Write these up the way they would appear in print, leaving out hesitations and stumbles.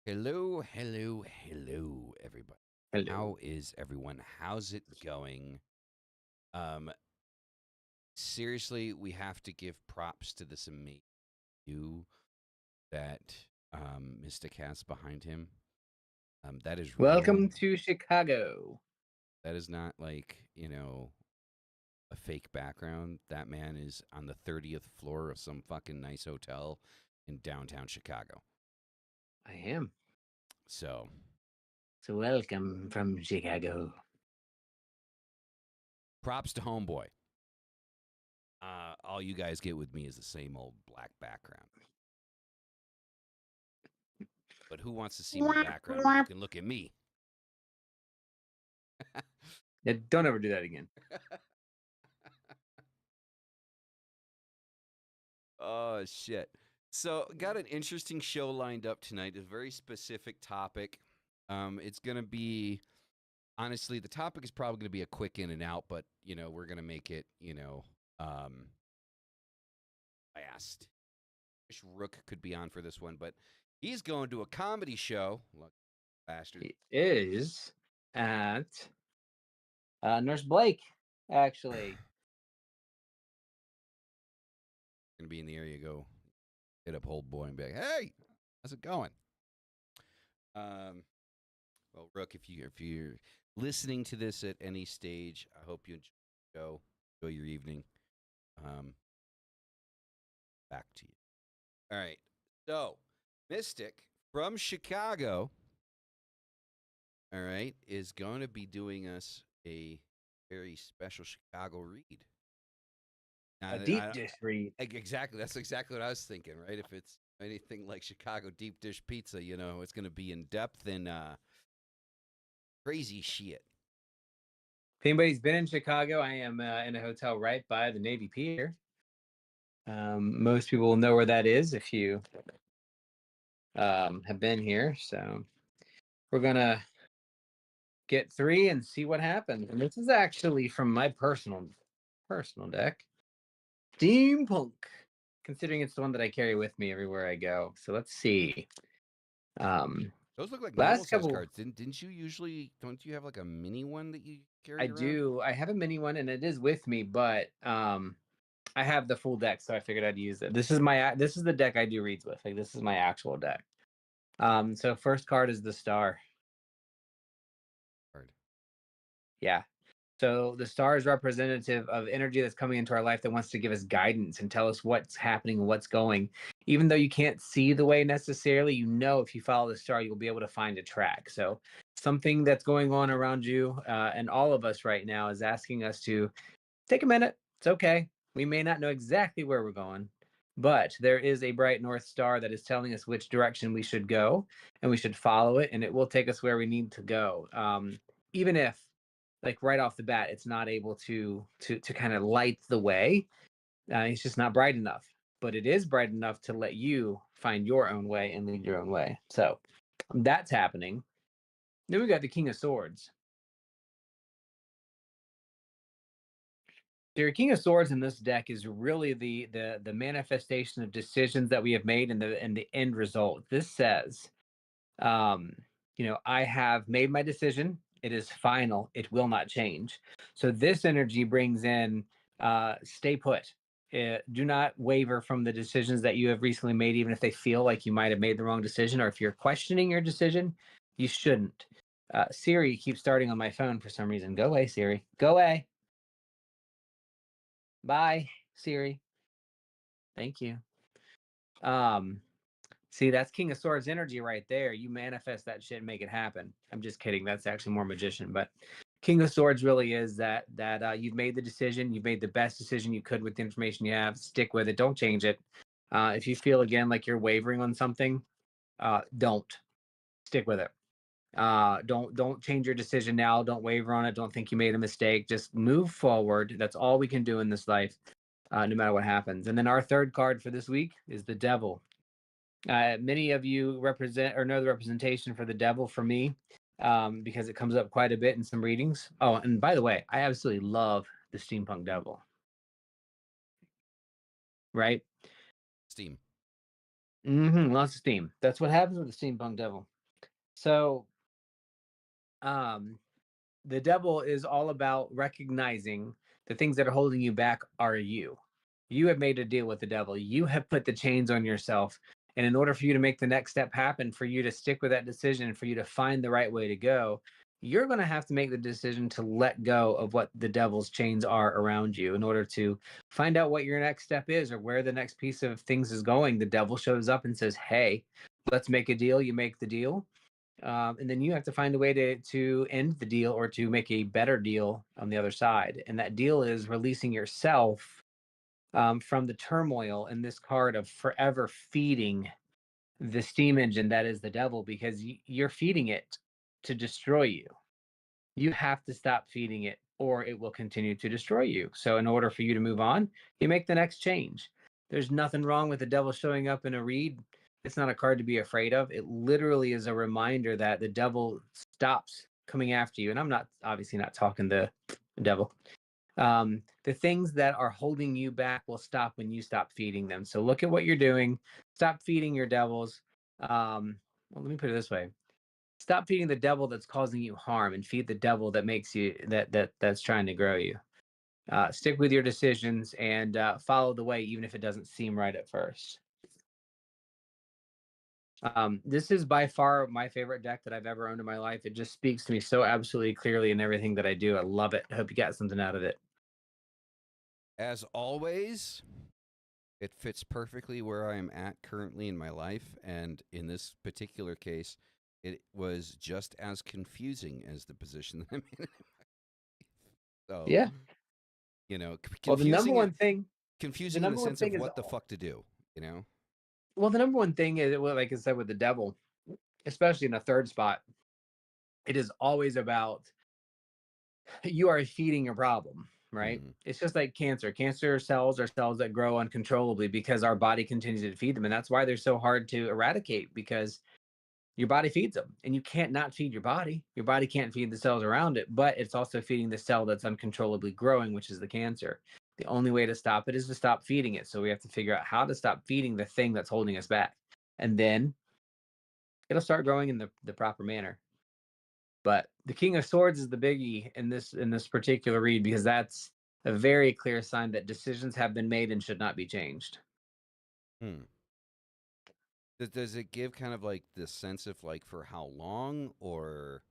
Hello, hello, hello, everybody. Hello. How is everyone? How's it going? Um, Seriously, we have to give props to this amazing view that Mystic has behind him. That is real. Welcome to Chicago. That is not like, a fake background. That man is on the 30th floor of some fucking nice hotel in downtown Chicago. I am. So, So welcome from Chicago. props to Homeboy. All you guys get with me is the same old black background. But who wants to see my background when you can look at me? Yeah, don't ever do that again. Oh shit. So got an interesting show lined up tonight. A very specific topic. It's gonna be honestly, the topic is probably gonna be a quick in and out, but we're gonna make it, fast. Wish Rook could be on for this one, but he's going to a comedy show. Lucky bastard. He is at Nurse Blake, actually. Gonna be in the area. Go hit up old boy and be like, "Hey, how's it going?" Well, Rook, if you're listening to this at any stage, I hope you enjoy the show. Enjoy your evening. Um, Back to you. All right. So, Mystic from Chicago, all right, is going to be doing us a very special Chicago read. Now, A deep dish read. exactly. That's exactly what I was thinking, right? If it's anything like Chicago deep dish pizza, it's going to be in depth and crazy shit. If anybody's been in Chicago, I am in a hotel right by the Navy Pier. Most people will know where that is if you have been here. So we're gonna get three and see what happens. And this is actually from my personal deck. Steampunk, considering it's the one that I carry with me everywhere I go. So let's see. Um, Those look like normal last size couple, cards. Didn't you usually? Don't you have like a mini one that you I carry around? do. I have a mini one, and it is with me, but I have the full deck, so I figured I'd use it. This is the deck I do reads with. Like this is my actual deck. So first card is the star. Card. Yeah. So the star is representative of energy that's coming into our life that wants to give us guidance and tell us what's happening and what's going. Even though you can't see the way necessarily, if you follow the star, you'll be able to find a track. So something that's going on around you and all of us right now is asking us to take a minute. It's okay. We may not know exactly where we're going, but there is a bright north star that is telling us which direction we should go, and we should follow it, and it will take us where we need to go. Even if, like right off the bat, it's not able to kind of light the way. It's just not bright enough, but it is bright enough to let you find your own way and lead your own way. So that's happening. Then we got the King of Swords. Your King of Swords in this deck is really the manifestation of decisions that we have made and the end result. This says, um, I have made my decision. It is final. It will not change. So this energy brings in stay put. Do not waver from the decisions that you have recently made, even if they feel like you might have made the wrong decision, or if you're questioning your decision, you shouldn't. Siri keeps starting on my phone for some reason. Go away, Siri. Go away. Bye, Siri. Thank you. Um, See, that's King of Swords energy right there. You manifest that shit and make it happen. I'm just kidding. That's actually more magician, but King of Swords really is that you've made the decision. You've made the best decision you could with the information you have. Stick with it. Don't change it. If you feel again like you're wavering on something, don't stick with it. Don't change your decision now. Don't waver on it. Don't think you made a mistake. Just move forward. That's all we can do in this life, no matter what happens. And then our third card for this week is the Devil. Many of you represent or know the representation for the devil for me, because it comes up quite a bit in some readings. Oh, and by the way, I absolutely love the steampunk devil. Right? Steam. Lots of steam. That's what happens with the steampunk devil. So, um, the devil is all about recognizing the things that are holding you back are you. You have made a deal with the devil. You have put the chains on yourself. And in order for you to make the next step happen, for you to stick with that decision, for you to find the right way to go, you're going to have to make the decision to let go of what the devil's chains are around you in order to find out what your next step is or where the next piece of things is going. The devil shows up and says, "Hey, let's make a deal." You make the deal, and then you have to find a way to end the deal or to make a better deal on the other side. And that deal is releasing yourself from the turmoil in this card of forever feeding the steam engine that is the devil, because you're feeding it to destroy you. You have to stop feeding it or it will continue to destroy you. So in order for you to move on, you make the next change. There's nothing wrong with the devil showing up in a read. It's not a card to be afraid of. It literally is a reminder that the devil stops coming after you. And I'm not obviously not talking the devil. The things that are holding you back will stop when you stop feeding them. So look at what you're doing. Stop feeding your devils. Well, let me put it this way: stop feeding the devil that's causing you harm, and feed the devil that makes you that's trying to grow you. Stick with your decisions and follow the way, even if it doesn't seem right at first. This is by far my favorite deck that I've ever owned in my life. It just speaks to me so absolutely clearly in everything that I do. I love it. I hope you got something out of it. As always, it fits perfectly where I am at currently in my life, and in this particular case, it was just as confusing as the position that I'm in. So, Yeah. Well, confusing, confusing in the number one sense thing of is, what the fuck to do. You know. well, the number one thing is, well, like I said, with the devil, especially in a third spot, it is always about you are feeding your problem, right? Mm-hmm. It's just like cancer. Cancer cells are cells that grow uncontrollably because our body continues to feed them. And that's why they're so hard to eradicate, because your body feeds them and you can't not feed your body. Your body can't feed the cells around it, but it's also feeding the cell that's uncontrollably growing, which is the cancer. The only way to stop it is to stop feeding it. So we have to figure out how to stop feeding the thing that's holding us back. And then it'll start growing in the proper manner. But the King of Swords is the biggie in this particular read, because that's a very clear sign that decisions have been made and should not be changed. Hmm. Does it give kind of like the sense of like for how long or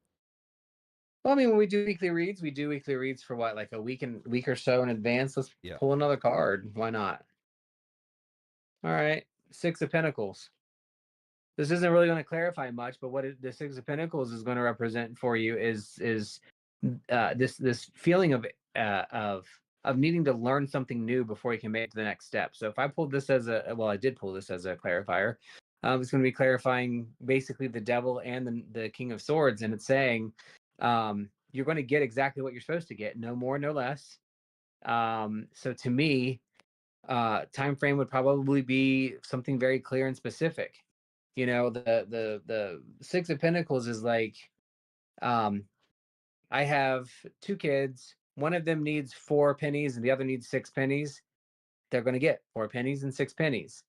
Well, I mean, when we do weekly reads for what, like a week or so in advance. Let's yeah? pull another card. Why not? All right, Six of Pentacles. This isn't really going to clarify much, but the Six of Pentacles is going to represent for you is this feeling of needing to learn something new before you can make the next step. So if I pulled this as I did pull this as a clarifier. It's going to be clarifying basically the devil and the King of Swords, and it's saying you're going to get exactly what you're supposed to get, no more, no less. So to me, time frame would probably be something very clear and specific. The Six of Pentacles is like, um, I have two kids. One of them needs 4 pennies and the other needs 6 pennies. They're going to get 4 pennies and 6 pennies.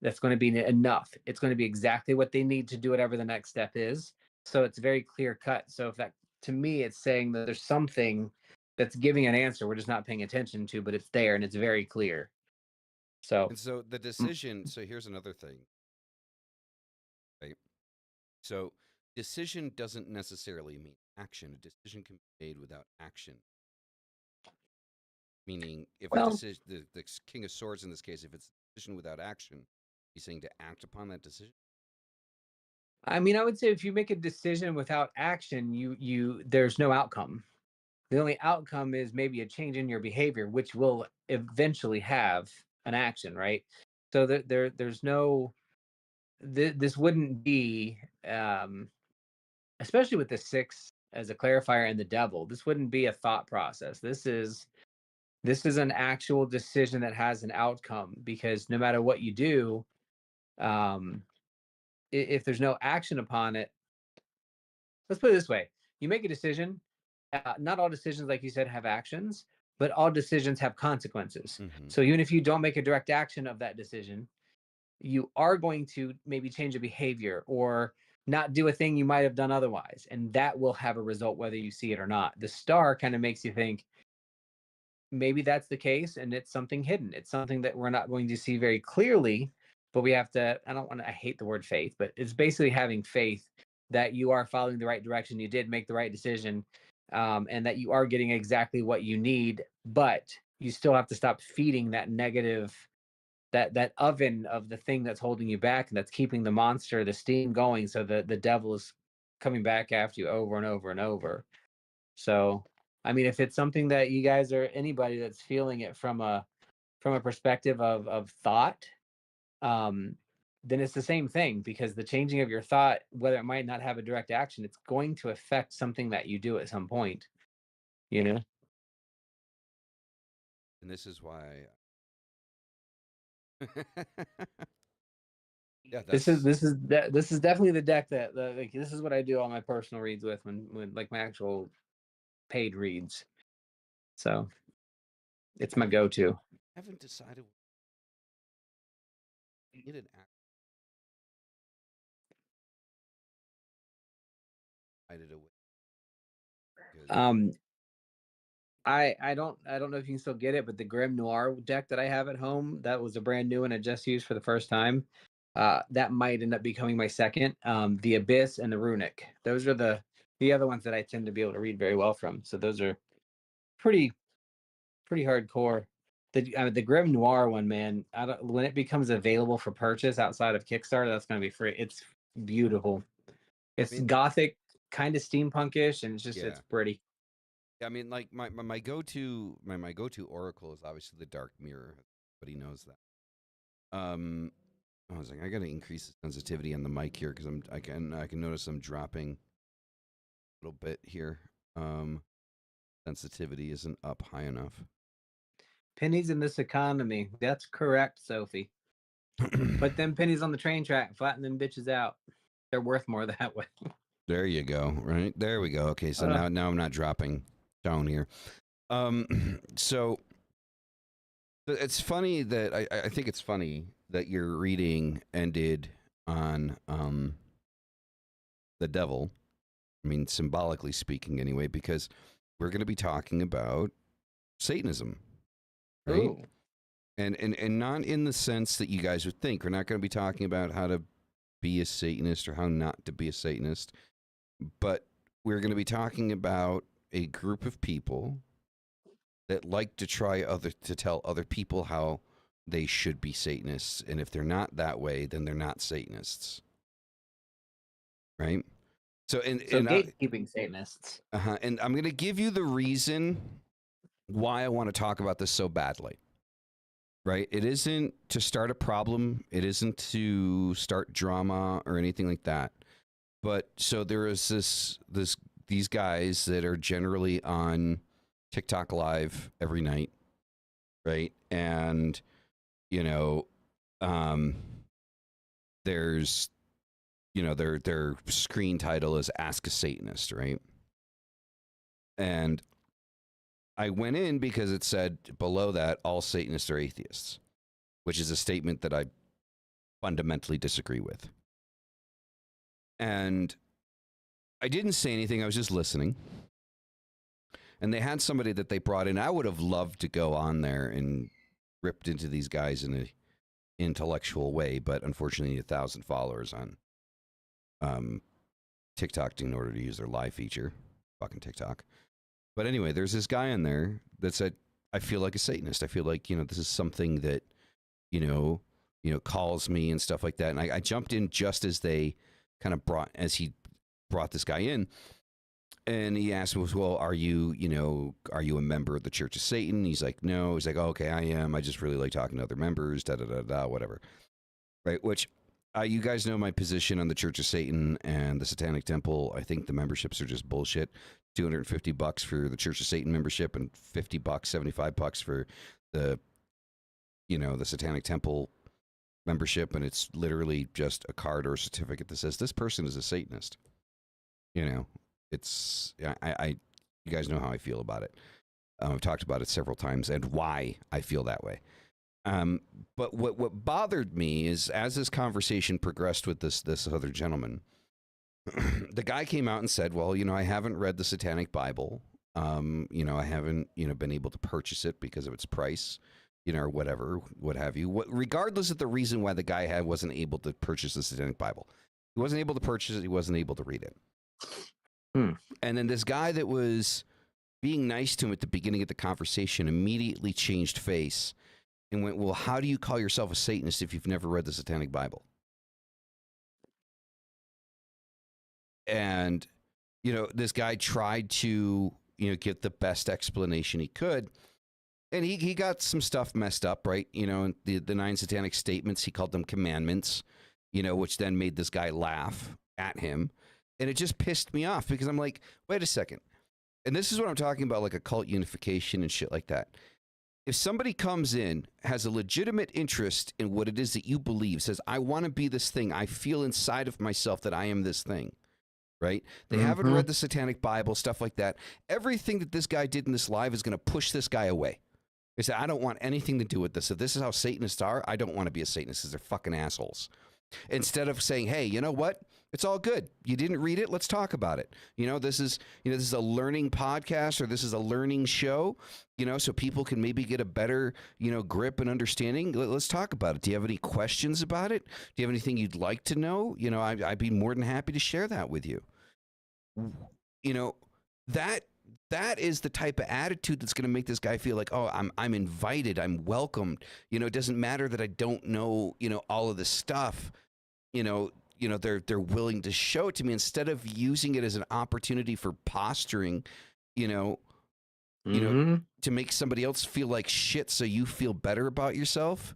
That's going to be enough. It's going to be exactly what they need to do whatever the next step is. So it's very clear cut. So if that, to me, it's saying that there's something that's giving an answer we're just not paying attention to, but it's there and it's very clear. So And so the decision. So here's another thing, right? So decision doesn't necessarily mean action. A decision can be made without action. Meaning, if a well, decision, the King of Swords in this case, if it's a decision without action, he's saying to act upon that decision. I mean, I would say if you make a decision without action, there's no outcome. The only outcome is maybe a change in your behavior, which will eventually have an action, right? So there's no this wouldn't be especially with the six as a clarifier and the devil. This wouldn't be a thought process. This is an actual decision that has an outcome, because no matter what you do, um, if there's no action upon it, let's put it this way: you make a decision. Not all decisions, like you said, have actions, but all decisions have consequences. Mm-hmm. So even if you don't make a direct action of that decision, you are going to maybe change a behavior, or not do a thing you might have done otherwise, and that will have a result whether you see it or not. The star kind of makes you think maybe that's the case, and it's something hidden. It's something that we're not going to see very clearly, but we have to. I hate the word faith, but it's basically having faith that you are following the right direction, you did make the right decision, and that you are getting exactly what you need. But you still have to stop feeding that negative, that oven of the thing that's holding you back and that's keeping the monster, the steam going, so that the devil is coming back after you over and over and over. So, I mean, if it's something that you guys or anybody that's feeling it from a perspective of thought, um, then it's the same thing, because the changing of your thought, whether it might not have a direct action, it's going to affect something that you do at some point. You know, And this is why. Yeah, this is that's. this is this is definitely the deck that like, this is what I do all my personal reads with, when like my actual paid reads. So it's I my haven't, go-to. haven't decided. Get an acted away because Um, I don't know if you can still get it, but the Grim Noir deck that I have at home, that was a brand new one I just used for the first time. That might end up becoming my second. The Abyss and the Runic. Those are the other ones that I tend to be able to read very well from. So those are pretty pretty hardcore. The Grim Noir one, man. When it becomes available for purchase outside of Kickstarter, that's going to be free. It's beautiful. I It's mean, gothic, kind of steampunkish, and it's yeah. pretty. I mean, like my go-to oracle is obviously the Dark Mirror. But he knows that. I was like, I got to increase the sensitivity on the mic here because I can notice I'm dropping a little bit here. Sensitivity isn't up high enough. Pennies in this economy. That's correct, Sophie. Put them pennies on the train track, flatten them bitches out. They're worth more that way. There you go. Right there we go. Okay, so Uh, now I'm not dropping down here. So it's funny that I think it's funny that your reading ended on the devil. I mean, symbolically speaking, anyway, because we're going to be talking about Satanism, right? ooh. And not in the sense that you guys would think. We're not going to be talking about how to be a Satanist or how not to be a Satanist, but we're going to be talking about a group of people that like to tell other people how they should be Satanists, and if they're not that way, then they're not Satanists, right? So So gatekeeping Satanists. and I'm going to give you the reason why I want to talk about this so badly. Right? It isn't to start a problem. It isn't to start drama or anything like that. But so there is these guys that are generally on TikTok live every night, right? And you know, um, there's their screen title is Ask a Satanist, right? And I went in because it said below that all Satanists are atheists, which is a statement that I fundamentally disagree with. And I didn't say anything, I was just listening. And they had somebody that they brought in. I would have loved to go on there and ripped into these guys in an intellectual way, but unfortunately, 1,000 followers on TikTok in order to use their live feature. Fucking TikTok. But anyway, there's this guy in there that said, I feel like a Satanist. I feel like, this is something that, calls me and stuff like that. And I jumped in just as he brought this guy in. And he asked me, well, are you a member of the Church of Satan? He's like, no. He's like, oh, okay, I am. I just really like talking to other members, whatever. Right. Which you guys know my position on the Church of Satan and the Satanic Temple. I think the memberships are just bullshit. $250 for the Church of Satan membership and $50, $75 for the Satanic Temple membership, and it's literally just a card or a certificate that says this person is a Satanist. It's I you guys know how I feel about it. I've talked about it several times and why I feel that way. But what bothered me is as this conversation progressed with this other gentleman, the guy came out and said, well, I haven't read the Satanic Bible. I haven't, been able to purchase it because of its price, or whatever, what have you. Regardless of the reason why the guy wasn't able to purchase the Satanic Bible. He wasn't able to purchase it. He wasn't able to read it. And then this guy that was being nice to him at the beginning of the conversation immediately changed face and went, well, how do you call yourself a Satanist if you've never read the Satanic Bible? And, this guy tried to, get the best explanation he could. And he got some stuff messed up, right? And the 9 satanic statements, he called them commandments, which then made this guy laugh at him. And it just pissed me off because I'm like, wait a second. And this is what I'm talking about, like occult unification and shit like that. If somebody comes in, has a legitimate interest in what it is that you believe, says, I want to be this thing, I feel inside of myself that I am this thing, right? They haven't read the Satanic Bible, stuff like that. Everything that this guy did in this live is going to push this guy away. They say, I don't want anything to do with this. If this is how Satanists are, I don't want to be a Satanist because they're fucking assholes. Instead of saying, hey, you know what? It's all good. You didn't read it. Let's talk about it. This is a learning podcast or this is a learning show, so people can maybe get a better, grip and understanding. Let's talk about it. Do you have any questions about it? Do you have anything you'd like to know? I'd be more than happy to share that with you. That is the type of attitude that's going to make this guy feel like, oh, I'm invited, I'm welcomed. It doesn't matter that I don't know, all of this stuff. They're willing to show it to me instead of using it as an opportunity for posturing, to make somebody else feel like shit so you feel better about yourself.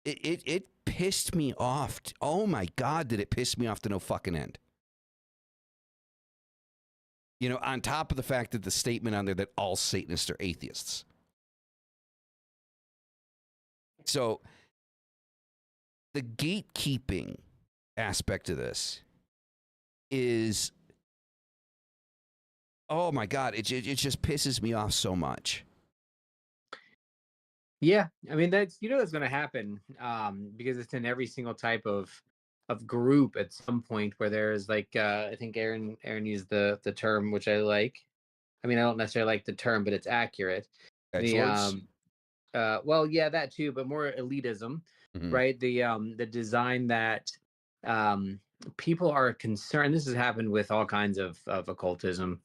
It pissed me off. Oh my God, did it piss me off to no fucking end. On top of the fact that the statement on there that all Satanists are atheists. So the gatekeeping aspect of this is, oh my God, it just pisses me off so much. Yeah, I mean that's that's going to happen because it's in every single type of group at some point where there's like I think Aaron used the term which I like. I mean I don't necessarily like the term, but it's accurate. Edgelords? Well, yeah, that too, but more elitism, right? The design that people are concerned. This has happened with all kinds of occultism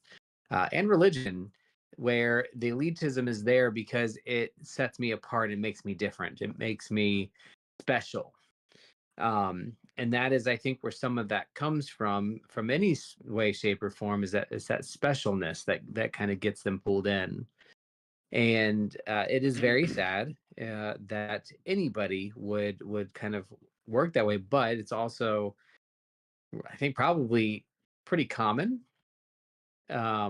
and religion, where the elitism is there because it sets me apart and makes me different. It makes me special. And that is, I think, where some of that comes from any way, shape, or form, is that specialness that kind of gets them pulled in. And it is very sad that anybody would kind of work that way, but it's also, I think, probably pretty common. I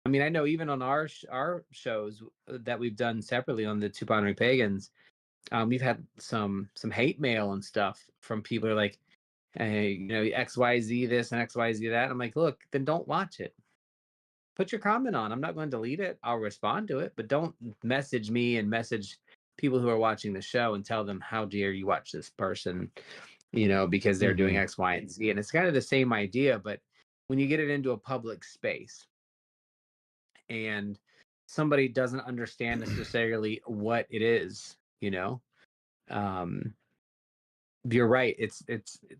mean, I know even on our shows that we've done separately on the Two Pondering Pagans, we've had some hate mail and stuff from people who are like, hey, XYZ this and XYZ that. I'm like, look, then don't watch it. Put your comment on. I'm not going to delete it. I'll respond to it, but don't message me and message people who are watching the show and tell them, how dare you watch this person, because they're doing X, Y, and Z. And it's kind of the same idea, but when you get it into a public space and somebody doesn't understand necessarily what it is, you're right. It's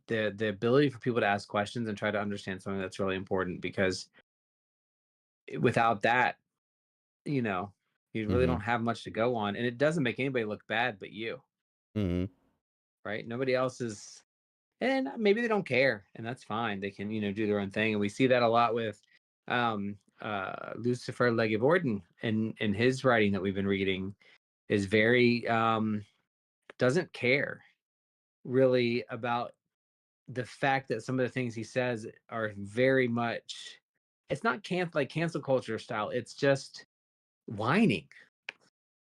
the ability for people to ask questions and try to understand something that's really important, because without that, you really don't have much to go on, and it doesn't make anybody look bad but you. Right? Nobody else is, and maybe they don't care, and that's fine. They can do their own thing, and we see that a lot with Lucifer Legevorden in his writing that we've been reading, is very doesn't care really about the fact that some of the things he says are very much, it's not cancel culture style, it's just whining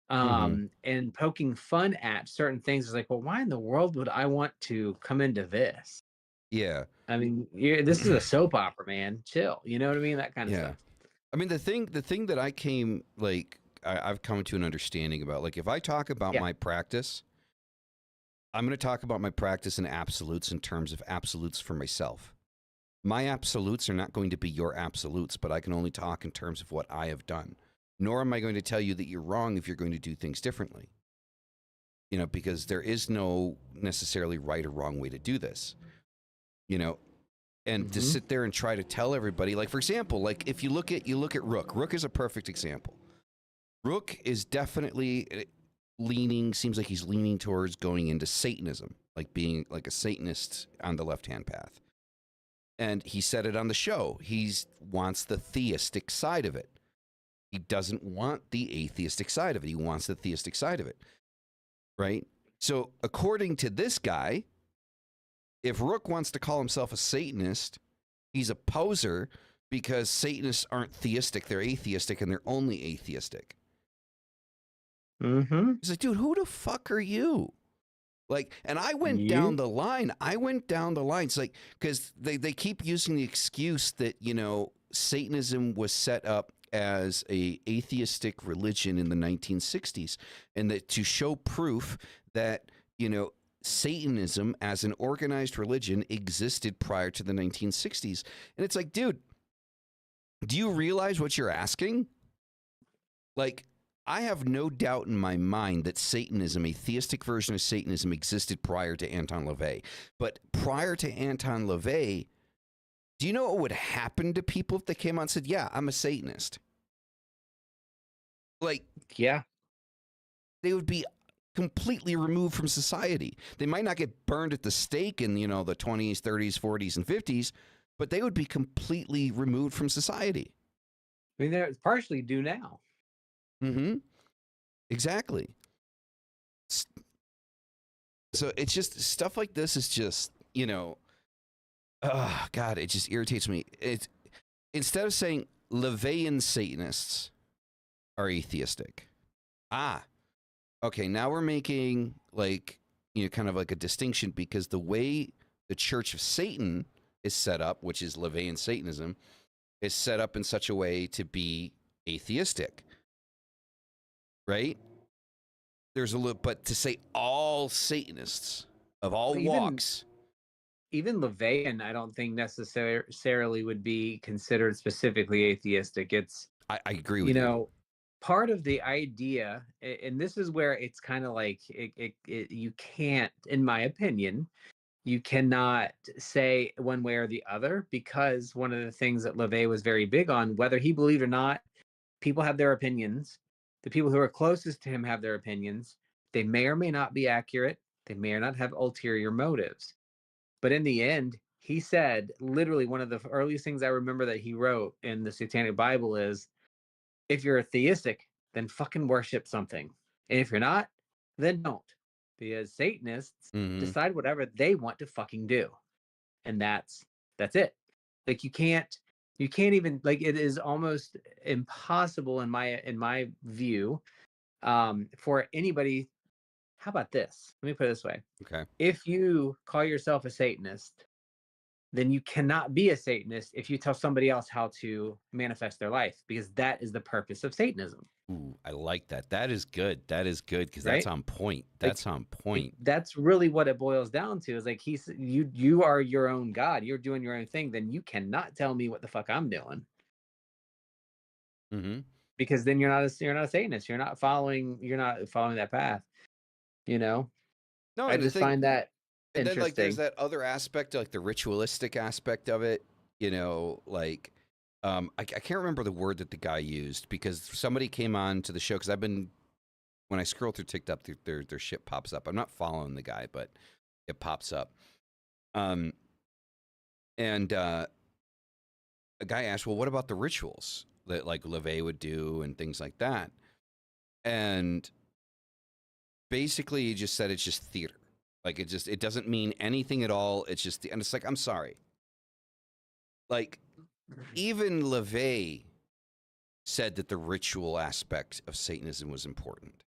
and poking fun at certain things. Is like, well, why in the world would I want to come into this? Yeah. I mean, this is a soap opera, man. Chill. You know what I mean? That kind of stuff. I mean, the thing that I came, I've come to an understanding about, like, if I talk about my practice, I'm going to talk about my practice in absolutes, in terms of absolutes for myself. My absolutes are not going to be your absolutes, but I can only talk in terms of what I have done. Nor am I going to tell you that you're wrong if you're going to do things differently. You know, because there is no necessarily right or wrong way to do this. You know, and to sit there and try to tell everybody, like for example, like if you look at Rook. Rook is a perfect example. Rook is definitely seems like he's leaning towards going into Satanism, like being like a Satanist on the left-hand path. And he said it on the show. He wants the theistic side of it. He doesn't want the atheistic side of it. He wants the theistic side of it. Right? So according to this guy, if Rook wants to call himself a Satanist, he's a poser because Satanists aren't theistic. They're atheistic, and they're only atheistic. He's like, dude, who the fuck are you? Like, and I went down the line. It's like, because they keep using the excuse that, you know, Satanism was set up as a atheistic religion in the 1960s, and that to show proof that, you know, Satanism as an organized religion existed prior to the 1960s. And it's like, dude, do you realize what you're asking? Like, I have no doubt in my mind that Satanism, a theistic version of Satanism, existed prior to Anton LaVey. But prior to Anton LaVey, do you know what would happen to people if they came out and said, yeah, I'm a Satanist? Like, yeah, they would be completely removed from society. They might not get burned at the stake in, you know, the 20s, 30s, 40s, and 50s, but they would be completely removed from society. I mean, they're partially do now. Exactly. So it's just stuff like this is just, you know, oh God, it just irritates me. It's instead of saying LaVeyan Satanists are atheistic. Okay, now we're making like, you know, kind of like a distinction, because the way the Church of Satan is set up, which is LaVeyan Satanism, is set up in such a way to be atheistic. Right? There's a little, but to say all Satanists of all walks. Even LaVeyan, I don't think necessarily would be considered specifically atheistic. It's, I agree with you. You know, part of the idea, and this is where it's kind of like you can't, in my opinion, you cannot say one way or the other, because one of the things that LaVey was very big on, whether he believed or not, people have their opinions. The people who are closest to him have their opinions. They may or may not be accurate. They may or not have ulterior motives. But in the end, he said, literally, one of the earliest things I remember that he wrote in the Satanic Bible is, if you're atheistic, then fucking worship something. And if you're not, then don't. Because Satanists decide whatever they want to fucking do. And that's it. Like you can't even, like, it is almost impossible in my view, for anybody. How about this? Let me put it this way. Okay. If you call yourself a Satanist, then you cannot be a Satanist if you tell somebody else how to manifest their life, because that is the purpose of Satanism. Ooh, I like that. That is good. Because right? that's on point. That's on point. That's really what it boils down to. Is like, you are your own God. You're doing your own thing. Then you cannot tell me what the fuck I'm doing. Because then you're not a Satanist. You're not following that path. You know. No, I just find that and interesting. then like there's that other aspect, like the ritualistic aspect of it. You know, like I can't remember the word that the guy used, because somebody came on to the show, because I've been, when I scroll through TikTok, their shit pops up. I'm not following the guy, but it pops up. And a guy asked, well, what about the rituals that like LaVey would do and things like that? And basically he just said it's just theater. Like it doesn't mean anything at all. It's just, and it's like, I'm sorry. Like even LaVey said that the ritual aspect of Satanism was important.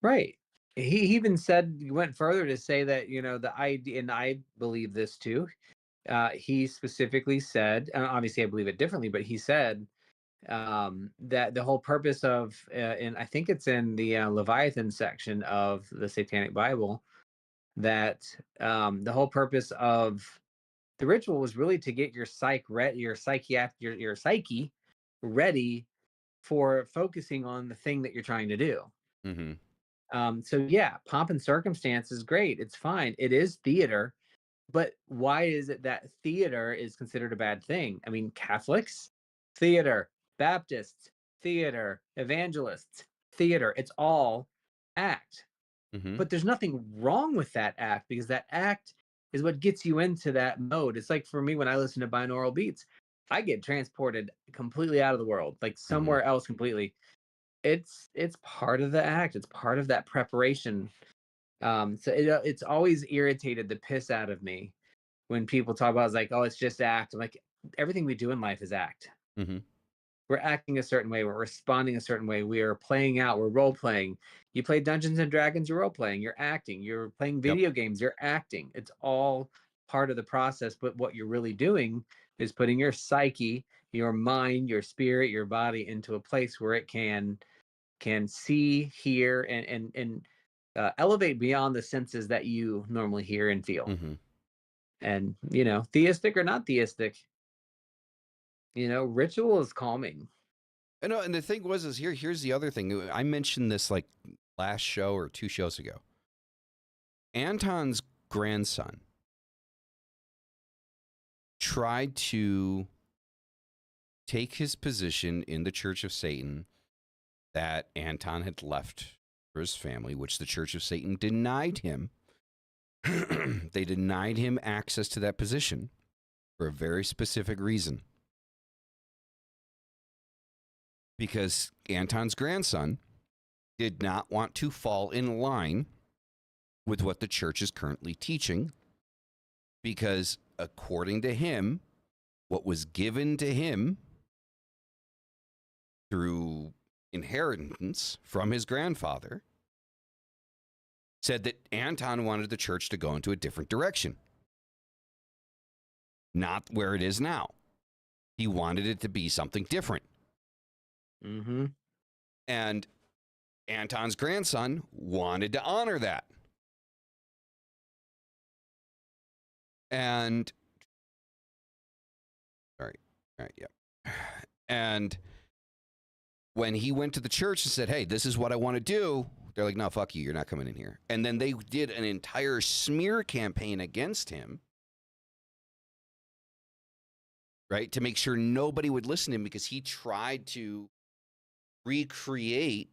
Right. He even went further to say that, you know, the idea, and I believe this too. He specifically said, and obviously I believe it differently, but he said that the whole purpose of, and I think it's in the Leviathan section of the Satanic Bible, that the whole purpose of The ritual was really to get your your psyche ready for focusing on the thing that you're trying to do. Mm-hmm. So yeah, pomp and circumstance is great. It's fine. It is theater, but why is it that theater is considered a bad thing? I mean, Catholics, theater, Baptists, theater, evangelists, theater. It's all act. Mm-hmm. But there's nothing wrong with that act because that act is what gets you into that mode. It's like for me when I listen to binaural beats, I get transported completely out of the world, like Mm-hmm. somewhere else completely. It's part of the act. It's part of that preparation. It's always irritated the piss out of me when people talk about it's like, oh, it's just act. I'm like, everything we do in life is act. Mm-hmm. We're acting a certain way, we're responding a certain way, we are playing out, we're role playing. You play Dungeons and Dragons, you're role playing, you're acting. You're playing Yep. video games, you're acting. It's all part of the process, but what you're really doing is putting your psyche, your mind, your spirit, your body into a place where it can see, hear, and elevate beyond the senses that you normally hear and feel. Mm-hmm. And theistic or not theistic, ritual is calming. I know, and the thing is here's the other thing. I mentioned this like last show or 2 shows ago. Anton's grandson tried to take his position in the Church of Satan that Anton had left for his family, which the Church of Satan denied him. They denied him access to that position for a very specific reason. Because Anton's grandson did not want to fall in line with what the church is currently teaching, because according to him, what was given to him through inheritance from his grandfather said that Anton wanted the church to go into a different direction, not where it is now. He wanted it to be something different. Mm-hmm. And Anton's grandson wanted to honor that. And sorry, all right, yeah. And when he went to the church and said, "Hey, this is what I want to do," they're like, "No, fuck you. You're not coming in here." And then they did an entire smear campaign against him, right, to make sure nobody would listen to him, because he tried to recreate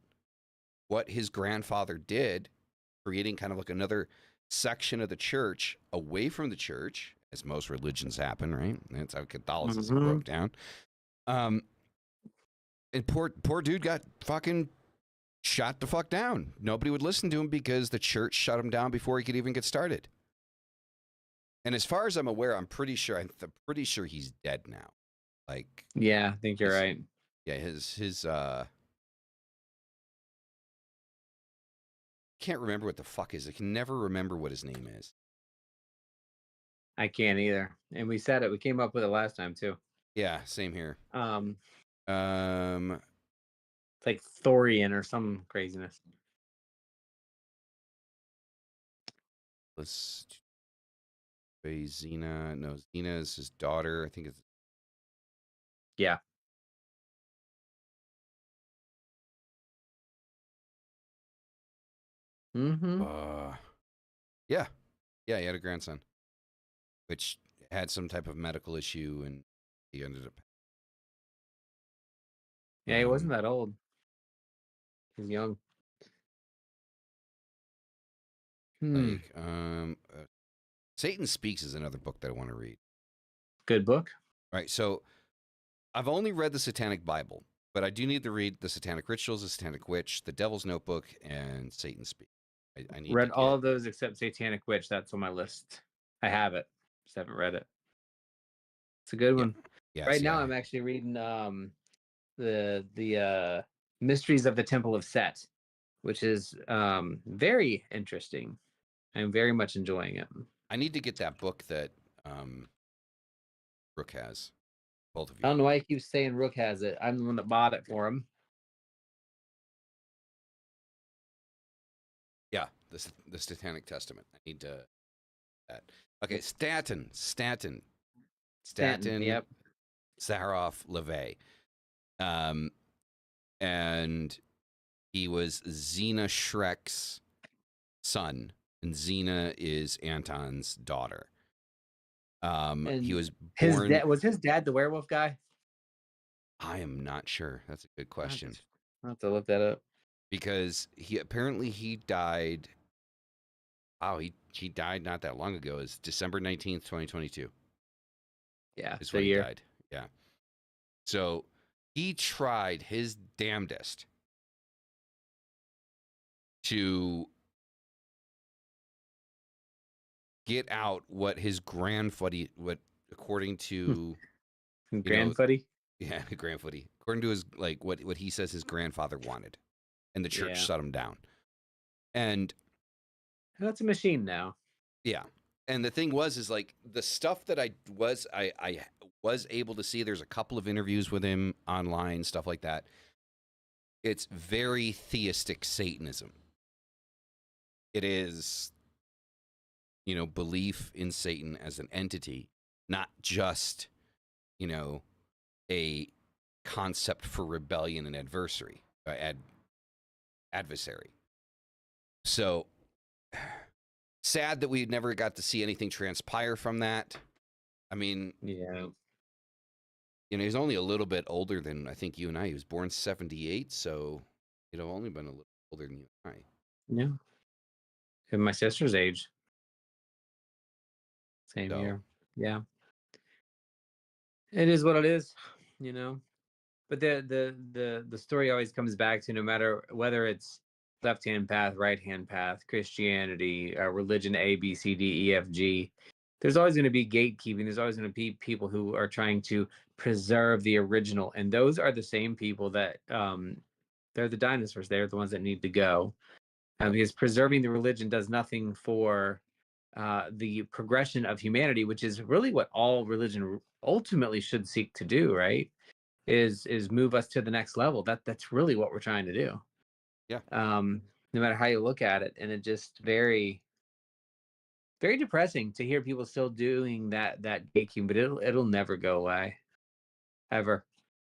what his grandfather did, creating kind of like another section of the church away from the church, as most religions happen, right? That's how Catholicism Mm-hmm. broke down. And poor dude got fucking shot the fuck down. Nobody would listen to him because the church shut him down before he could even get started. And as far as I'm aware, I'm pretty sure he's dead now. Like, Yeah, I think you're right. yeah, his can't remember what the fuck is. I can never remember what his name is. I can't either. And we said it. We came up with it last time too. Yeah, same here. Um, Um, it's like Thorian or some craziness. let's say Xena. No, Xena is his daughter. I think it's Yeah. Mm-hmm. yeah, he had a grandson, which had some type of medical issue, and he ended up. Yeah, he wasn't that old. He's young. Like, Satan Speaks is another book that I want to read. Good book. Right, so I've only read the Satanic Bible, but I do need to read the Satanic Rituals, the Satanic Witch, the Devil's Notebook, and Satan Speaks. I need Read to all get. of those except Satanic Witch. That's on my list. I have it. Just haven't read it. It's a good Yeah, one. yeah. Right See, now I'm actually reading the Mysteries of the Temple of Set, which is very interesting. I'm very much enjoying it. I need to get that book that Brooke has. Both of I you. don't know why he keeps saying Rook has it. I'm the one that bought it for him. Yeah, the Satanic Testament. I need to that. Okay, Stanton. Stanton. Staten Yep. Zaharoff LaVey. Um, and he was Xena Shrek's son, and Xena is Anton's daughter. He And was his born. dad was his dad the werewolf guy? I am not sure. That's a good question I'll have to look that up. because he died. Oh, he died not that long ago. It's December 19th, 2022 Yeah, is the when he year. died. Yeah. So he tried his damnedest to get out what according to, you know, Grandfooty? yeah, grandfooty, according to his, like, what he says his grandfather wanted, and the church Yeah. shut him down. And That's a machine now. yeah, and the thing was is like the stuff that I was able to see. There's a couple of interviews with him online, stuff like that. It's very theistic Satanism. It is, belief in Satan as an entity, not just, you know, a concept for rebellion and adversary. So sad that we never got to see anything transpire from that. I mean, Yeah. he's only a little bit older than I think you and I. He was born 78, so only been a little older than you and I. Yeah. And my sister's age. Same So, year. Yeah. It is what it is, you know. But the story always comes back to, no matter whether it's left hand path, right hand path, Christianity, religion A, B, C, D, E, F, G. There's always going to be gatekeeping. There's always going to be people who are trying to preserve the original, and those are the same people that they're the dinosaurs. They're the ones that need to go, yep. because preserving the religion does nothing for the progression of humanity, which is really what all religion ultimately should seek to do, right? Is move us to the next level. That's really what we're trying to do. Yeah. No matter how you look at it, and it just very, very depressing to hear people still doing that gatekeeping, but it'll never go away, ever.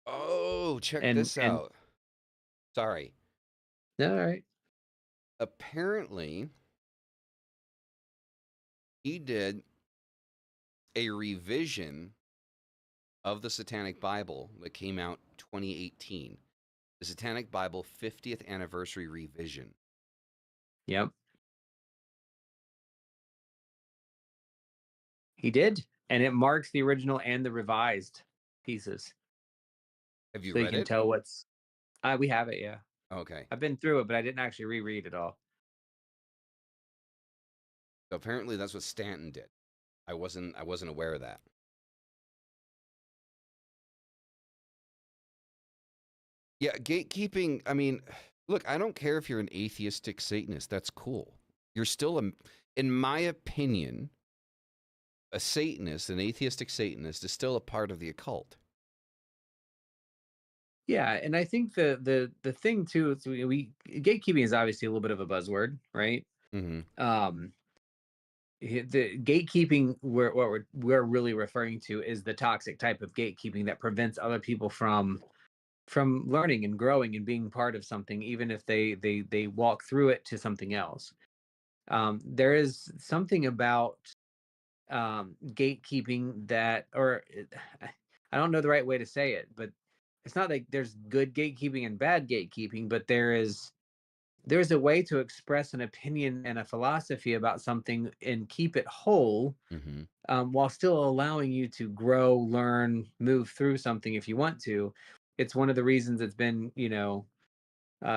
Oh, check this And out. Sorry. all right. Apparently, he did a revision of the Satanic Bible that came out 2018. The Satanic Bible 50th anniversary revision. Yep, he did, and it marks the original and the revised pieces, Have you so you read can it? tell what's. We have it, yeah. Okay. I've been through it, but I didn't actually reread it all. So apparently that's what Stanton did. I wasn't aware of that. Yeah, gatekeeping, I mean, look, I don't care if you're an atheistic Satanist. That's cool. You're still in my opinion, a Satanist, an atheistic Satanist is still a part of the occult. Yeah, and I think the thing too is we gatekeeping is obviously a little bit of a buzzword, right? Mhm. The gatekeeping what we're really referring to is the toxic type of gatekeeping that prevents other people from learning and growing and being part of something, even if they walk through it to something else. There is something about gatekeeping that, I don't know the right way to say it, but it's not like there's good gatekeeping and bad gatekeeping, but there's a way to express an opinion and a philosophy about something and keep it whole, Mhm. while still allowing you to grow, learn, move through something if you want to. It's one of the reasons it's been,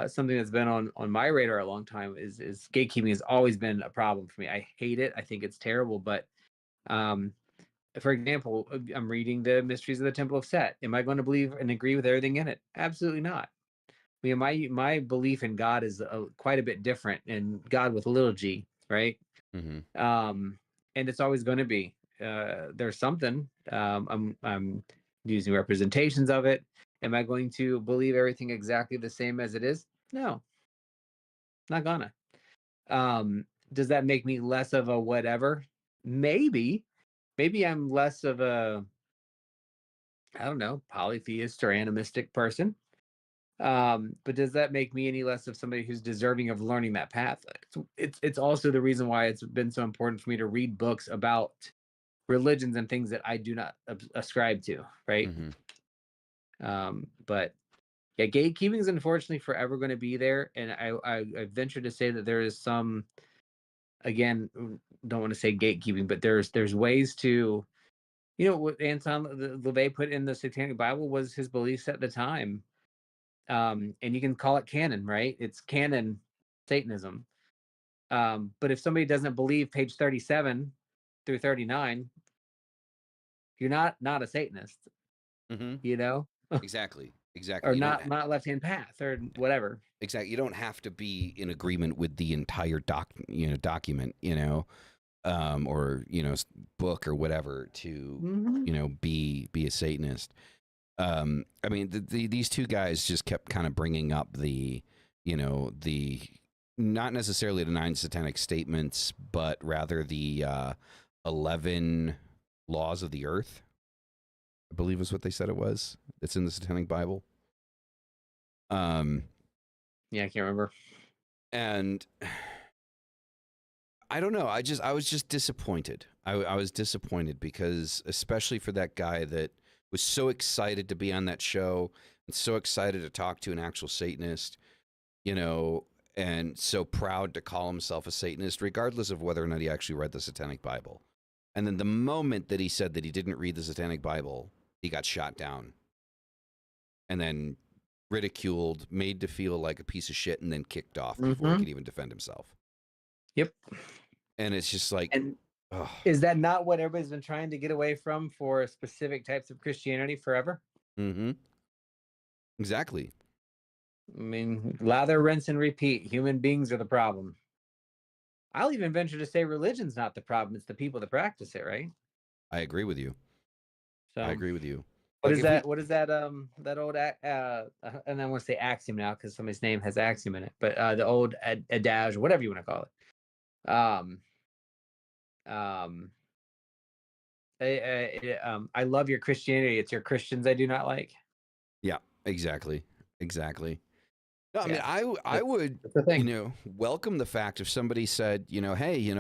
something that's been on my radar a long time. Is gatekeeping has always been a problem for me. I hate it. I think it's terrible. But um, for example, I'm reading the Mysteries of the Temple of Set. Am I going to believe and agree with everything in it? Absolutely not. I mean, my belief in God is quite a bit different, and God with a little g, right? Mhm. um and it's always going to be, there's something. I'm using representations of it. Am I going to believe everything exactly the same as it is? No, not gonna. Does that make me less of a whatever? Maybe. Maybe I'm less of a I don't know, polytheist or animistic person. But does that make me any less of somebody who's deserving of learning that path? It's also the reason why it's been so important for me to read books about religions and things that I do not ascribe to, right? Mm-hmm. But yeah, gatekeeping is unfortunately forever going to be there, and I venture to say that there is some, again, don't want to say gatekeeping, but there's ways to, what Anton LaVey put in the Satanic Bible was his beliefs at the time, and you can call it canon, right? It's canon Satanism. But if somebody doesn't believe page 37 through 39, you're not a Satanist, Mm-hmm. you know, Exactly. Exactly. or You don't. not left hand path or whatever. Exactly. You don't have to be in agreement with the entire document, or book or whatever to Mm-hmm. be a Satanist. I mean, these two guys just kept kind of bringing up the not necessarily the nine satanic statements, but rather the 11 laws of the earth. I believe is what they said it was. It's in the Satanic Bible. Um, Yeah, I can't remember. and I don't know. I was just disappointed. I was disappointed because especially for that guy that was so excited to be on that show and so excited to talk to an actual Satanist, and so proud to call himself a Satanist, regardless of whether or not he actually read the Satanic Bible. And then the moment that he said that he didn't read the Satanic Bible, he got shot down and then ridiculed, made to feel like a piece of shit, and then kicked off before he Mm-hmm. could even defend himself. Yep. And it's just like, And oh, is that not what everybody's been trying to get away from for specific types of Christianity forever? mm-hmm, exactly. I mean, lather, rinse, and repeat. Human beings are the problem. I'll even venture to say religion's not the problem. It's the people that practice it, right? I agree with you. I So agree with you. what Like is if we, that? What is that? That old and I want to say axiom now because somebody's name has axiom in it, but the old adage, whatever you want to call it. Um, I love your Christianity. It's your Christians I do not like. yeah, exactly, exactly. No, I mean, Yeah, I that's, would, that's the thing. welcome the fact if somebody said, hey,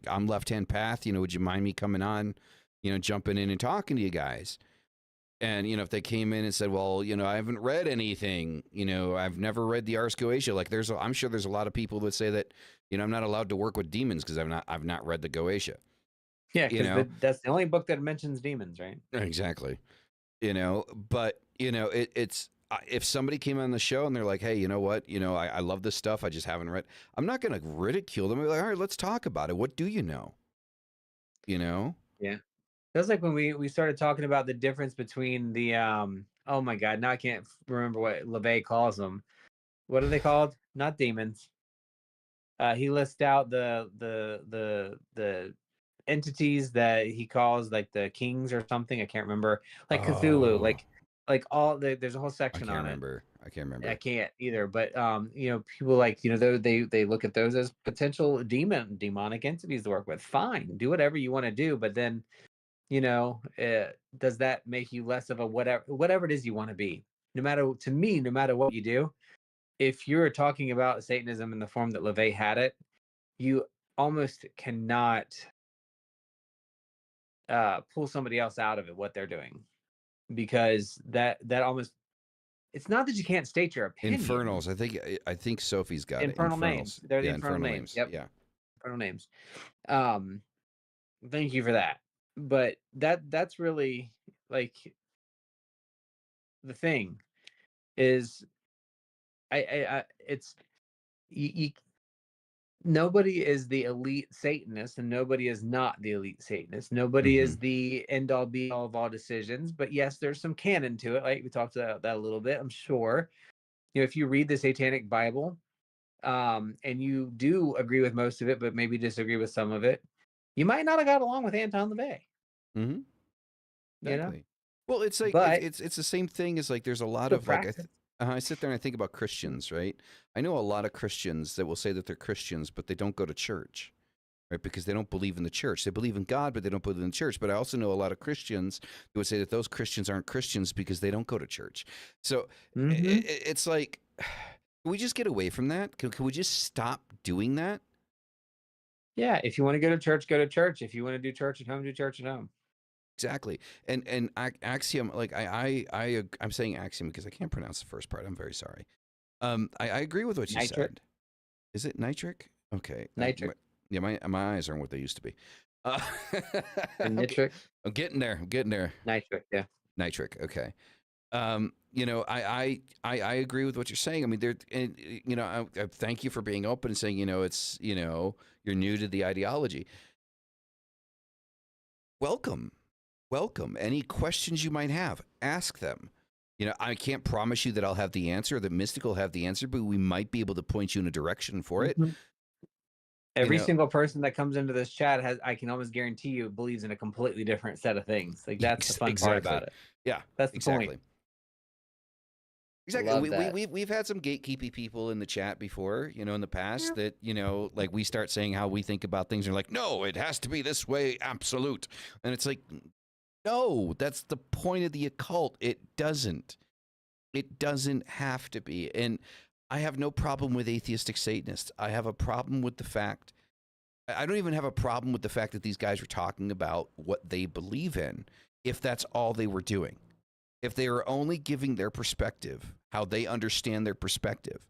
I'm left hand path, would you mind me coming on, jumping in and talking to you guys? And if they came in and said, well, I haven't read anything, I've never read the Ars Goetia. Like, I'm sure there's a lot of people that say that, I'm not allowed to work with demons because I've not read the Goetia. Yeah, You because know, that's the only book that mentions demons, right? exactly. But it's if somebody came on the show and they're like, hey, you know what, I love this stuff, I just haven't read. I'm not going to ridicule them. I'm like, all right, let's talk about it. What do you know? You know? Yeah. That's like when we started talking about the difference between the oh my god, now I can't remember what LeVay calls them. What are they called? Not demons. He lists out the entities that he calls like the kings or something. I can't remember. Like Cthulhu, Oh, like there's a whole I section can't on it. remember. I can't I remember. can't either, but people like they look at those as potential demonic entities to work with. Fine, do whatever you want to do, but then does that make you less of a whatever it is you want to be? To me, no matter what you do, if you're talking about Satanism in the form that LaVey had it, you almost cannot pull somebody else out of it what they're doing, because that almost, it's not that you can't state your opinion. Infernals. I think Sophie's got it. Infernal names, Infernals. they're the Yeah, infernal infernal names. names. Yep, Yeah. infernal names. um Thank you for that. But that's really like the thing is, I it's you, nobody is the elite Satanist and nobody is not the elite Satanist. Nobody Mm-hmm. is the end all be all of all decisions. But yes, there's some canon to it. Like we talked about that a little bit, I'm sure. If you read the Satanic Bible, and you do agree with most of it, but maybe disagree with some of it, you might not have got along with Anton LaVey, Mm-hmm. you know? Exactly. Well, it's like But it's the same thing as like there's a lot still of like practice. I sit there and I think about Christians, right? I know a lot of Christians that will say that they're Christians, but they don't go to church, right? Because they don't believe in the church. They believe in God, but they don't believe in the church. But I also know a lot of Christians who would say that those Christians aren't Christians because they don't go to church. So Hmm. it's like, can we just get away from that? Can we just stop doing that? Yeah, if you want to go to church, go to church. If you want to do church at home, do church at home. Exactly. And axiom, like I'm saying axiom because I can't pronounce the first part. I'm very sorry. I agree with what you Nitric, said. Is it nitric? Okay. nitric, Yeah, my eyes aren't what they used to be. Uh, or okay, nitric, I'm getting there. I'm getting there. nitric. Yeah. Nitric. Okay. I agree with what you're saying. I mean, I thank you for being open and saying, it's, you're new to the ideology. Welcome. Welcome. Any questions you might have, ask them. I can't promise you that I'll have the answer, or that Mystic will have the answer, but we might be able to point you in a direction for it. Mhm. You Every know, single person that comes into this chat I can almost guarantee you, believes in a completely different set of things. Like, that's the fun part about exactly. it. Yeah, That's the point. exactly. Exactly. Love that. We've had some gatekeepy people in the chat before, in the past that, like we start saying how we think about things and like, no, it has to be this way, absolute. And it's like, no, that's the point of the occult. It doesn't. It doesn't have to be. And I have no problem with atheistic Satanists. I have a problem with the fact, I don't even have a problem with the fact that these guys were talking about what they believe in, if that's all they were doing. If they were only giving their perspective, how they understand their perspective,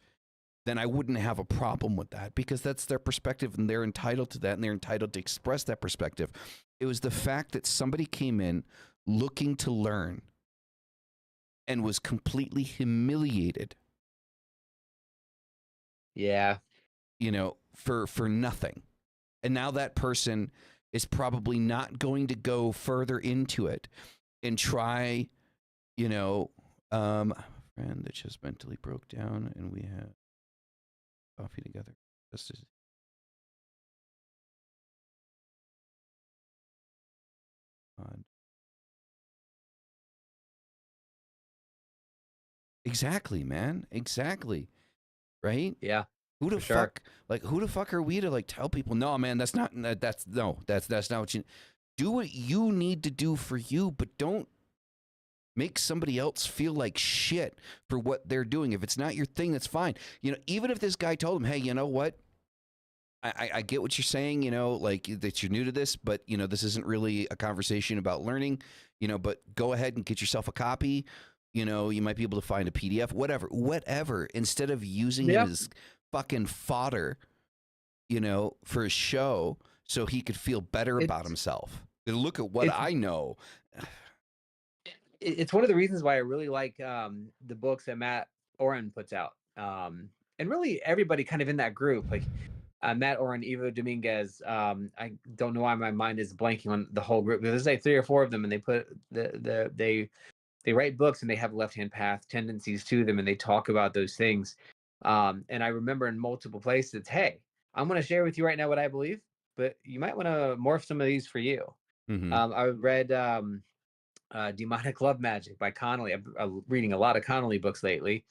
then I wouldn't have a problem with that, because that's their perspective and they're entitled to that and they're entitled to express that perspective. It was the fact that somebody came in looking to learn and was completely humiliated, Yeah. for nothing. And now that person is probably not going to go further into it and try, a friend that just mentally broke down and we had coffee together. Just as odd. Exactly, man. Exactly. Right? Yeah. Who the For sure. fuck? Like, who the fuck are we to like tell people? No, man, that's not. That's no. That's not what you do. What you need to do for you, but don't make somebody else feel like shit for what they're doing. If it's not your thing, that's fine. Even if this guy told him, hey, you know what? I get what you're saying, like that you're new to this, but this isn't really a conversation about learning, but go ahead and get yourself a copy. You might be able to find a PDF, whatever, instead of using him Yeah. as fucking fodder, for a show so he could feel better about It's himself. Look at what it's I know. it's one of the reasons why I really like the books that Matt Oren puts out. And really everybody kind of in that group, like Matt Oren, Evo Dominguez. I don't know why my mind is blanking on the whole group. There's like 3 or 4 of them, and they put they write books and they have left hand path tendencies to them, and they talk about those things. And I remember in multiple places, hey, I'm going to share with you right now what I believe, but you might want to morph some of these for you. Mm-hmm. I read Demonic Love Magic by Connolly. I'm reading a lot of Connolly books lately.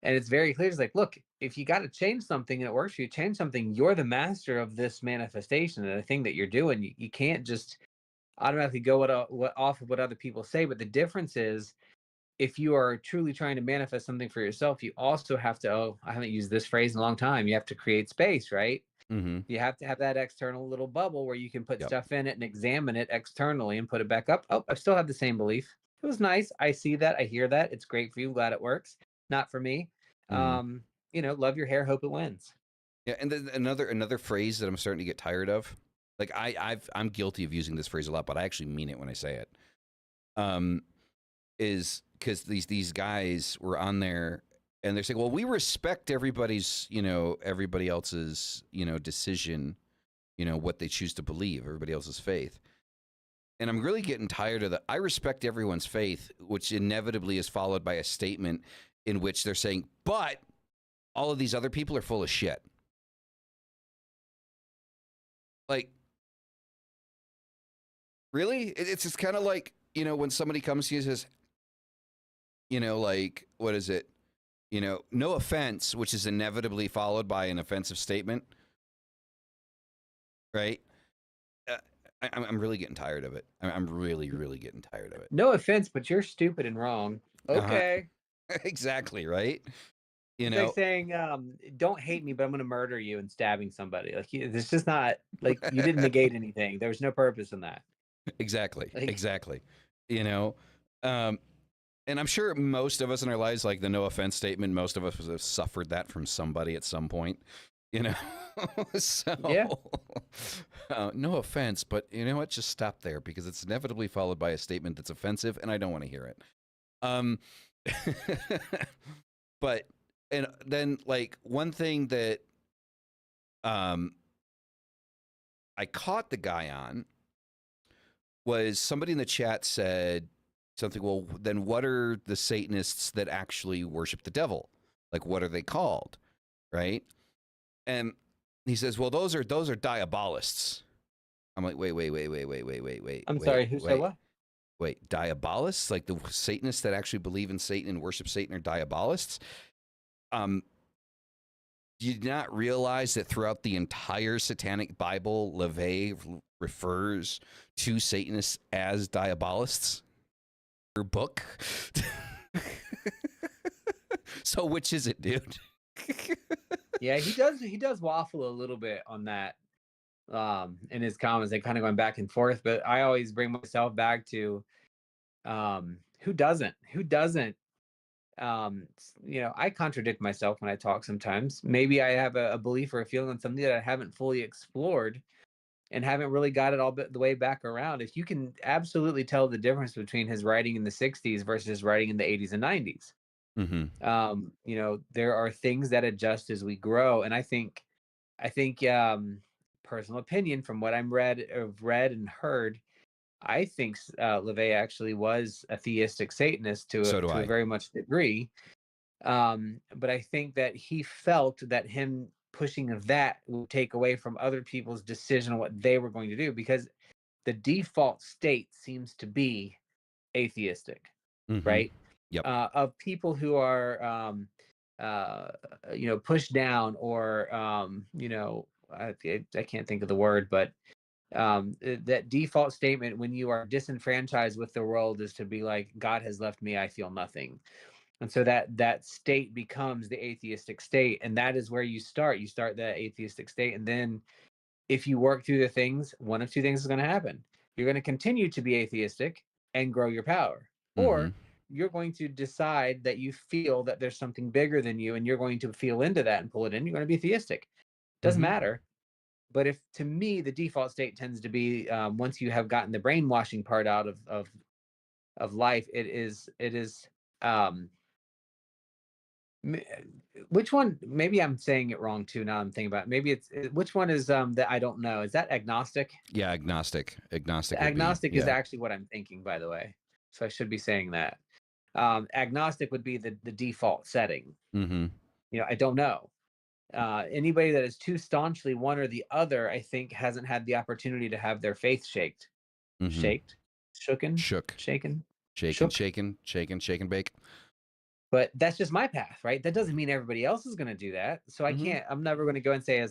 And it's very clear. It's like, look, if you got to change something and it works for you, change something. You're the master of this manifestation and the thing that you're doing. You can't just automatically go off of what other people say. But the difference is, if you are truly trying to manifest something for yourself, you also have to, I haven't used this phrase in a long time. You have to create space, right? Mm-hmm. You have to have that external little bubble where you can put Yep. stuff in it and examine it externally and put it back up. Oh, I still have the same belief. It was nice. I see that. I hear that. It's great for you. Glad it works. Not for me. Mm-hmm. Love your hair. Hope it wins. Yeah, and then another phrase that I'm starting to get tired of. Like I'm guilty of using this phrase a lot, but I actually mean it when I say it. Is because these guys were on there and they're saying, well, we respect everybody's, everybody else's, decision, what they choose to believe, everybody else's faith. And I'm really getting tired of that. I respect everyone's faith, which inevitably is followed by a statement in which they're saying, but all of these other people are full of shit. Like, really? It's just kind of like, when somebody comes to you and says, like, what is it? No offense, which is inevitably followed by an offensive statement, right? I'm really getting tired of it. I'm really getting tired of it. No offense, but you're stupid and wrong. Uh-huh. Okay. Exactly, right? You It's like know, saying, "Don't hate me, but I'm going to murder you," and stabbing somebody. Like, it's just not like you didn't negate anything. There was no purpose in that. exactly, Like, exactly. You know, um, and I'm sure most of us in our lives, like the no offense statement, most of us have suffered that from somebody at some point. You know, so yeah, no offense, but you know what? Just stop there because it's inevitably followed by a statement that's offensive, and I don't want to hear it. Um, but and then like one thing that um I caught the guy on was somebody in the chat said something. Well, then what are the Satanists that actually worship the devil? Like, what are they called? Right? And he says, well, those are diabolists. I'm like, I'm sorry. Who said wait. what? Wait, diabolists? Like the Satanists that actually believe in Satan and worship Satan are diabolists? Um, do you not realize that throughout the entire Satanic Bible, LaVey refers to Satanists as diabolists? Your book. So which is it, dude? Yeah, he does. He does waffle a little bit on that in his comments. They kind of going back and forth, but I always bring myself back to who doesn't? Who doesn't? I contradict myself when I talk sometimes. Maybe I have a belief or a feeling on something that I haven't fully explored and haven't really got it all the way back around. If you can absolutely tell the difference between his writing in the 60s versus his writing in the 80s and 90s. Mm-hmm. There are things that adjust as we grow. And I think personal opinion from what I've read and heard, I think LaVey actually was a theistic Satanist So do to a I. very much degree. But I think that he felt that him pushing of that would take away from other people's decision on what they were going to do, because the default state seems to be atheistic, Mm-hmm. right? Yep. Of people who are, uh, pushed down, or, I can't think of the word, but that default statement when you are disenfranchised with the world is to be like, God has left me, I feel nothing. And so that state becomes the atheistic state, and that is where you start that atheistic state. And then if you work through the things, one of two things is going to happen. You're going to continue to be atheistic and grow your power, Mm-hmm. or you're going to decide that you feel that there's something bigger than you, and you're going to feel into that and pull it in. You're going to be theistic. Doesn't Mm-hmm. matter. But if, to me, the default state tends to be, once you have gotten the brainwashing part out of life, it is um, which one? Maybe I'm saying it wrong too. Now I'm thinking about it. Maybe which one is that I don't know. Is that agnostic? Yeah, agnostic. Agnostic would be, Agnostic is yeah. actually what I'm thinking, by the way. So I should be saying that. Agnostic would be the default setting. Mm-hmm. I don't know. Anybody that is too staunchly one or the other, I think, hasn't had the opportunity to have their faith Mm-hmm. shaked, shooken, Shook. shaken, Shaken, shook. shaken, shaken, shaken, bake. But that's just my path, right? That doesn't mean everybody else is going to do that. So Mm-hmm. I'm never going to go and say,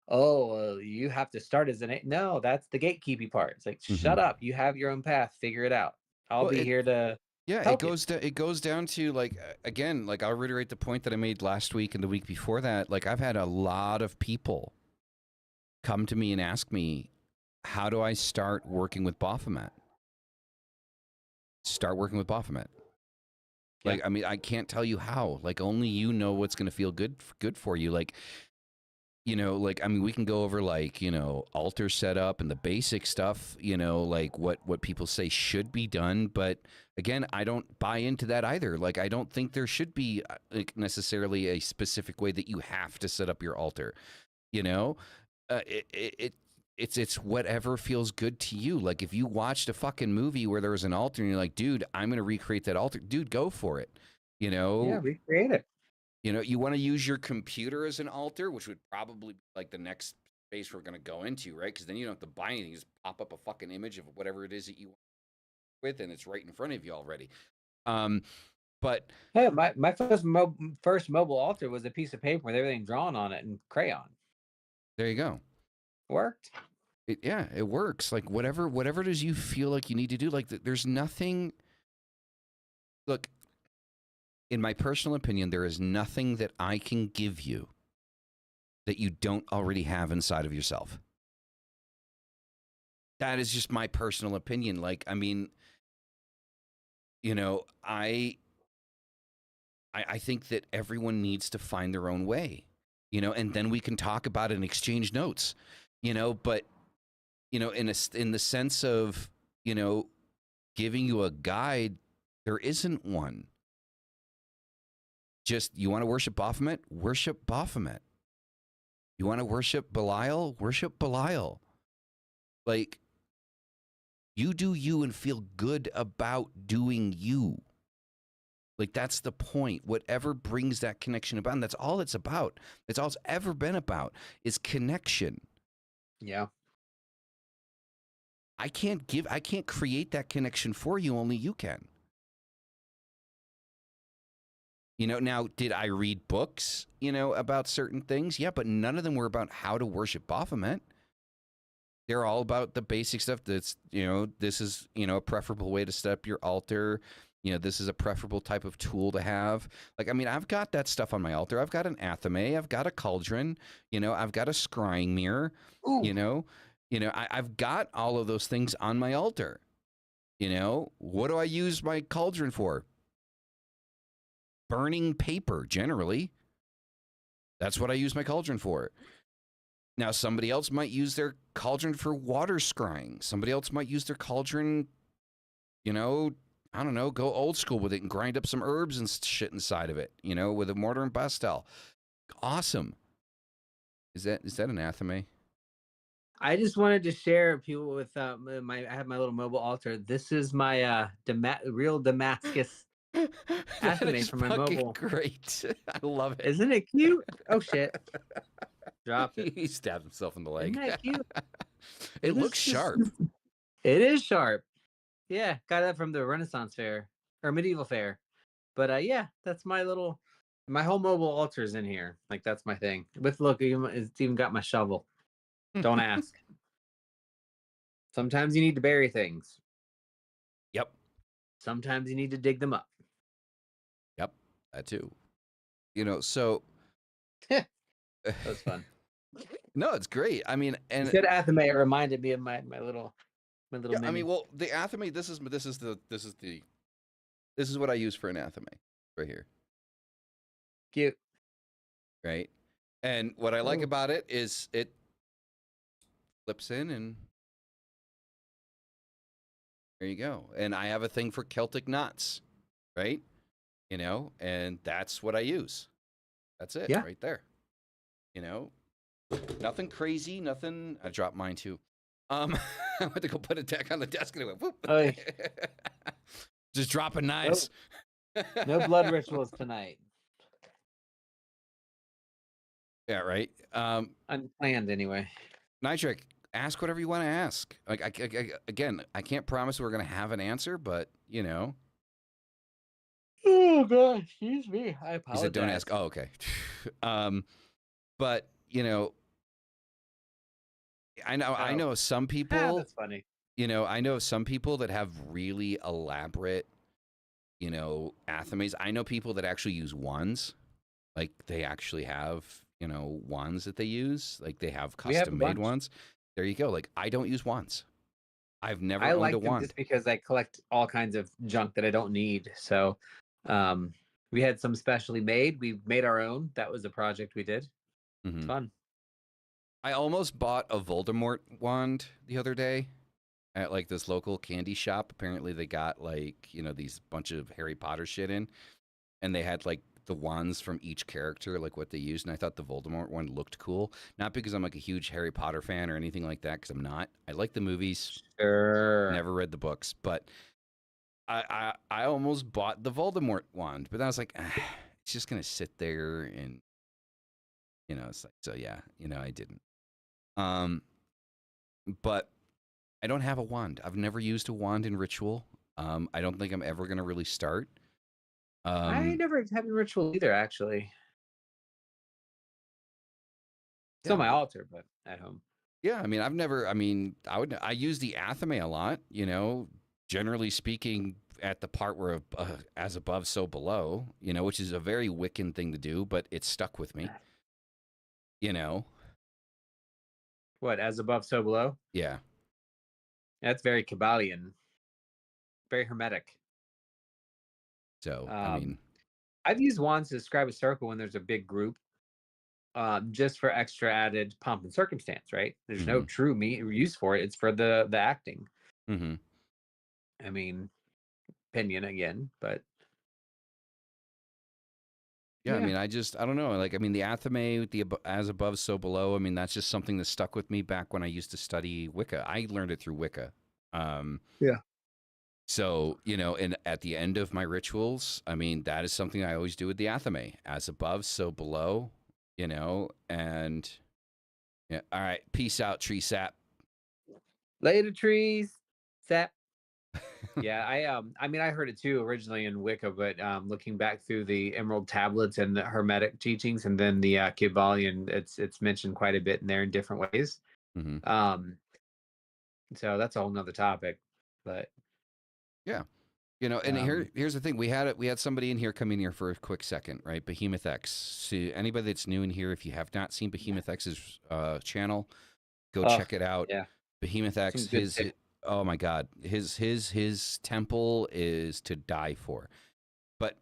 oh, you have to start as no, that's the gatekeeping part. It's like, Mm-hmm. shut up. You have your own path. Figure it out. I'll Well, be here to yeah, help you. it goes down to like again, like I'll reiterate the point that I made last week and the week before that. Like I've had a lot of people come to me and ask me, how do I start working with Baphomet? Start working with Baphomet. Yeah. Like I mean, I can't tell you how. Like only you know what's going to feel good for you. Like like I mean, we can go over like altar setup and the basic stuff. Like what people say should be done, but again, I don't buy into that either. Like I don't think there should be like necessarily a specific way that you have to set up your altar. You know, it's whatever feels good to you. Like if you watched a fucking movie where there was an altar and you're like, dude, I'm gonna recreate that altar, dude, go for it. You Yeah. know, Recreate it. you want to use your computer as an altar, which would probably be like the next space we're going to go into, right? Because then you don't have to buy anything; you just pop up a fucking image of whatever it is that you want with, and it's right in front of you already. Um, but Hey, my first mobile altar was a piece of paper with everything drawn on it in crayon. there you go. Worked. Yeah, it works. Like whatever it is you feel like you need to do. Like there's nothing. Look, in my personal opinion, there is nothing that I can give you that you don't already have inside of yourself. That is just my personal opinion. Like, I mean, you know, I think that everyone needs to find their own way, and then we can talk about it and exchange notes, but in the sense of, giving you a guide, there isn't one. Just, you want to worship Baphomet? Worship Baphomet. You want to worship Belial? Worship Belial. Like, you do you and feel good about doing you. Like, that's the point. Whatever brings that connection about, and that's all it's about. That's all it's ever been about, is connection. Yeah. I can't create that connection for you. Only you can. Now, did I read books, about certain things? Yeah, but none of them were about how to worship Baphomet. They're all about the basic stuff. That's, this is, a preferable way to set up your altar. This is a preferable type of tool to have. Like, I mean, I've got that stuff on my altar. I've got an athame. I've got a cauldron. I've got a scrying mirror. Ooh. I've got all of those things on my altar. What do I use my cauldron for? Burning paper, generally. That's what I use my cauldron for. Now, somebody else might use their cauldron for water scrying. Somebody else might use their cauldron, I don't know, go old school with it and grind up some herbs and shit inside of it, with a mortar and pestle. Awesome. Is that an athame? I just wanted to share people with I have my little mobile altar. This is my real Damascus That athame is for my fucking mobile. great. I love it. Isn't it cute? Oh shit. Dropped it. He stabbed himself in the leg. Isn't that cute? It looks sharp. It is sharp. Yeah, got that from the Renaissance fair or medieval fair. But yeah, that's my whole mobile altar's in here. Like, that's my thing. Look, it's even got my shovel. Don't ask. Sometimes you need to bury things. Yep. Sometimes you need to dig them up. Yep. That too. So That was fun. No, it's great. I mean, and you said athame, it reminded me of my little yeah, mini. I mean, well, the athame. This is what I use for an athame right here. Cute. Right. And what I like about it is it flips in and there you go. And I have a thing for Celtic knots, right? And that's what I use. That's it right there. Nothing crazy, nothing. I dropped mine too. I went to go put it back on the desk and it went whoop. Just dropping knives. No blood rituals tonight. Yeah, right. Unplanned anyway. Nitric, ask whatever you want to ask. Like, again, I can't promise we're going to have an answer, but Oh gosh, excuse me. I apologize. He said, "Don't ask." Oh, okay. But I know some people. That's funny. I know some people that have really elaborate, athames. I know people that actually use wands. Like, they actually have, wands that they use. Like, they have custom made ones. There you go. Like, I don't use wands. I've never owned a wand. Just because I collect all kinds of junk that I don't need. So, we had some specially made. We made our own. That was a project we did. It's fun. I almost bought a Voldemort wand the other day at like this local candy shop. Apparently they got like, these bunch of Harry Potter shit in, and they had like the wands from each character, like what they used. And I thought the Voldemort one looked cool. Not because I'm like a huge Harry Potter fan or anything like that, because I'm not. I like the movies. Sure. Never read the books, but I almost bought the Voldemort wand, but I was like, it's just gonna sit there, and it's like, so yeah, I didn't. But I don't have a wand. I've never used a wand in ritual. I don't think I'm ever gonna really start. I never had a ritual either, actually. Still my altar, but at home. Yeah, I mean, I use the athame a lot, generally speaking, at the part where as above, so below, which is a very Wiccan thing to do, but it stuck with me, you know? What, as above, so below? Yeah. That's very Kabbalion, very hermetic. So, I Um, mean, I've used wands to describe a circle when there's a big group, just for extra added pomp and circumstance, right? There's no mm-hmm, true use for it. It's for the acting. mm-hmm. I mean, opinion again, but Yeah, I yeah. mean, I don't know. Like, I mean, the athame, as above, so below. I mean, that's just something that stuck with me back when I used to study Wicca. I learned it through Wicca. Um, Yeah. So, and at the end of my rituals, I mean, that is something I always do with the athame, as above, so below, and yeah. All right. Peace out, tree sap. Later trees, sap. Yeah, I mean I heard it too originally in Wicca, but looking back through the Emerald tablets and the Hermetic teachings and then the Kybalion, it's mentioned quite a bit in there in different ways. hmm Um, so that's a whole nother topic. But Yeah. And um here's the thing. We had somebody in here come in here for a quick second, right? Behemoth X. So anybody that's new in here, if you have not seen Behemoth X's channel, go oh check it out. yeah, Behemoth some X, good stuff. oh my God, his temple is to die for. But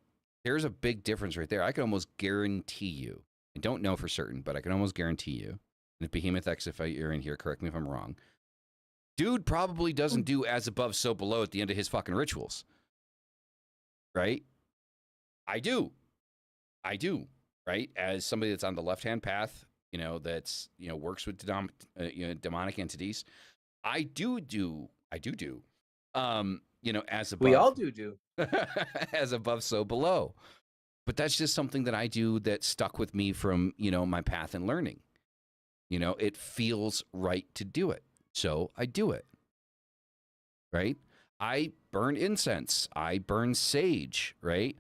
there's a big difference right there. I can almost guarantee you, I don't know for certain, but I can almost guarantee you, and if Behemoth X, if you're in here, correct me if I'm wrong, dude probably doesn't do as above, so below at the end of his fucking rituals, right? I do. I do, right? As somebody that's on the left hand path, that's, works with demonic entities, as We all above, do. as above, so below. But that's just something that I do that stuck with me from, my path and learning. It feels right to do it. So I do it, right? I burn incense. I burn sage, right?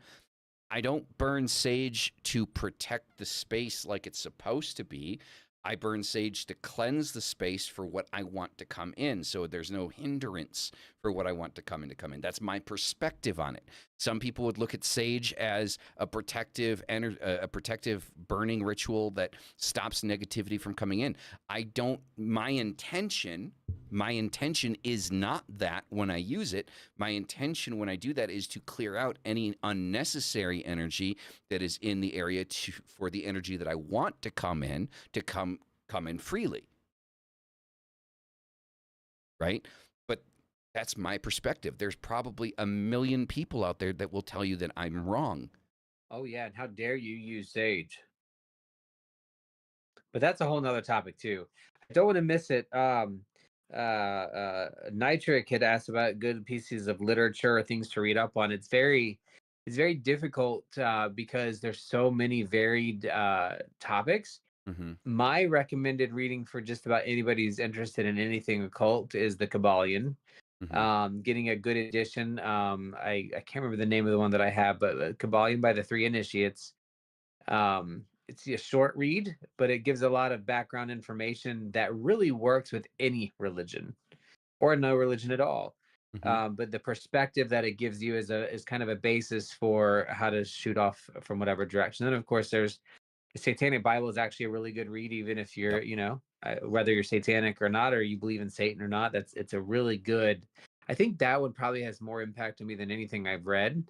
I don't burn sage to protect the space like it's supposed to be. I burn sage to cleanse the space for what I want to come in. So there's no hindrance for what I want to come in. That's my perspective on it. Some people would look at sage as a protective a protective burning ritual that stops negativity from coming in. I don't my intention is not that when I use it. My intention when I do that is to clear out any unnecessary energy that is in the area for the energy that I want to come in to come in freely, right? But that's my perspective. There's probably a million people out there that will tell you that I'm wrong. Oh yeah, and how dare you use sage? But that's a whole nother topic too. I don't want to miss it. Nitric had asked about good pieces of literature or things to read up on. It's very difficult because there's so many varied topics. Mm-hmm. My recommended reading for just about anybody who's interested in anything occult is the Kabbalion. Mm-hmm. Getting a good edition. I can't remember the name of the one that I have, but Kabbalion by the Three Initiates. It's a short read, but it gives a lot of background information that really works with any religion or no religion at all. Mm-hmm. But the perspective that it gives you is kind of a basis for how to shoot off from whatever direction. And of course, there's the Satanic Bible is actually a really good read, even if you're, Yep. whether you're satanic or not, or you believe in Satan or not. It's a really good. I think that one probably has more impact on me than anything I've read,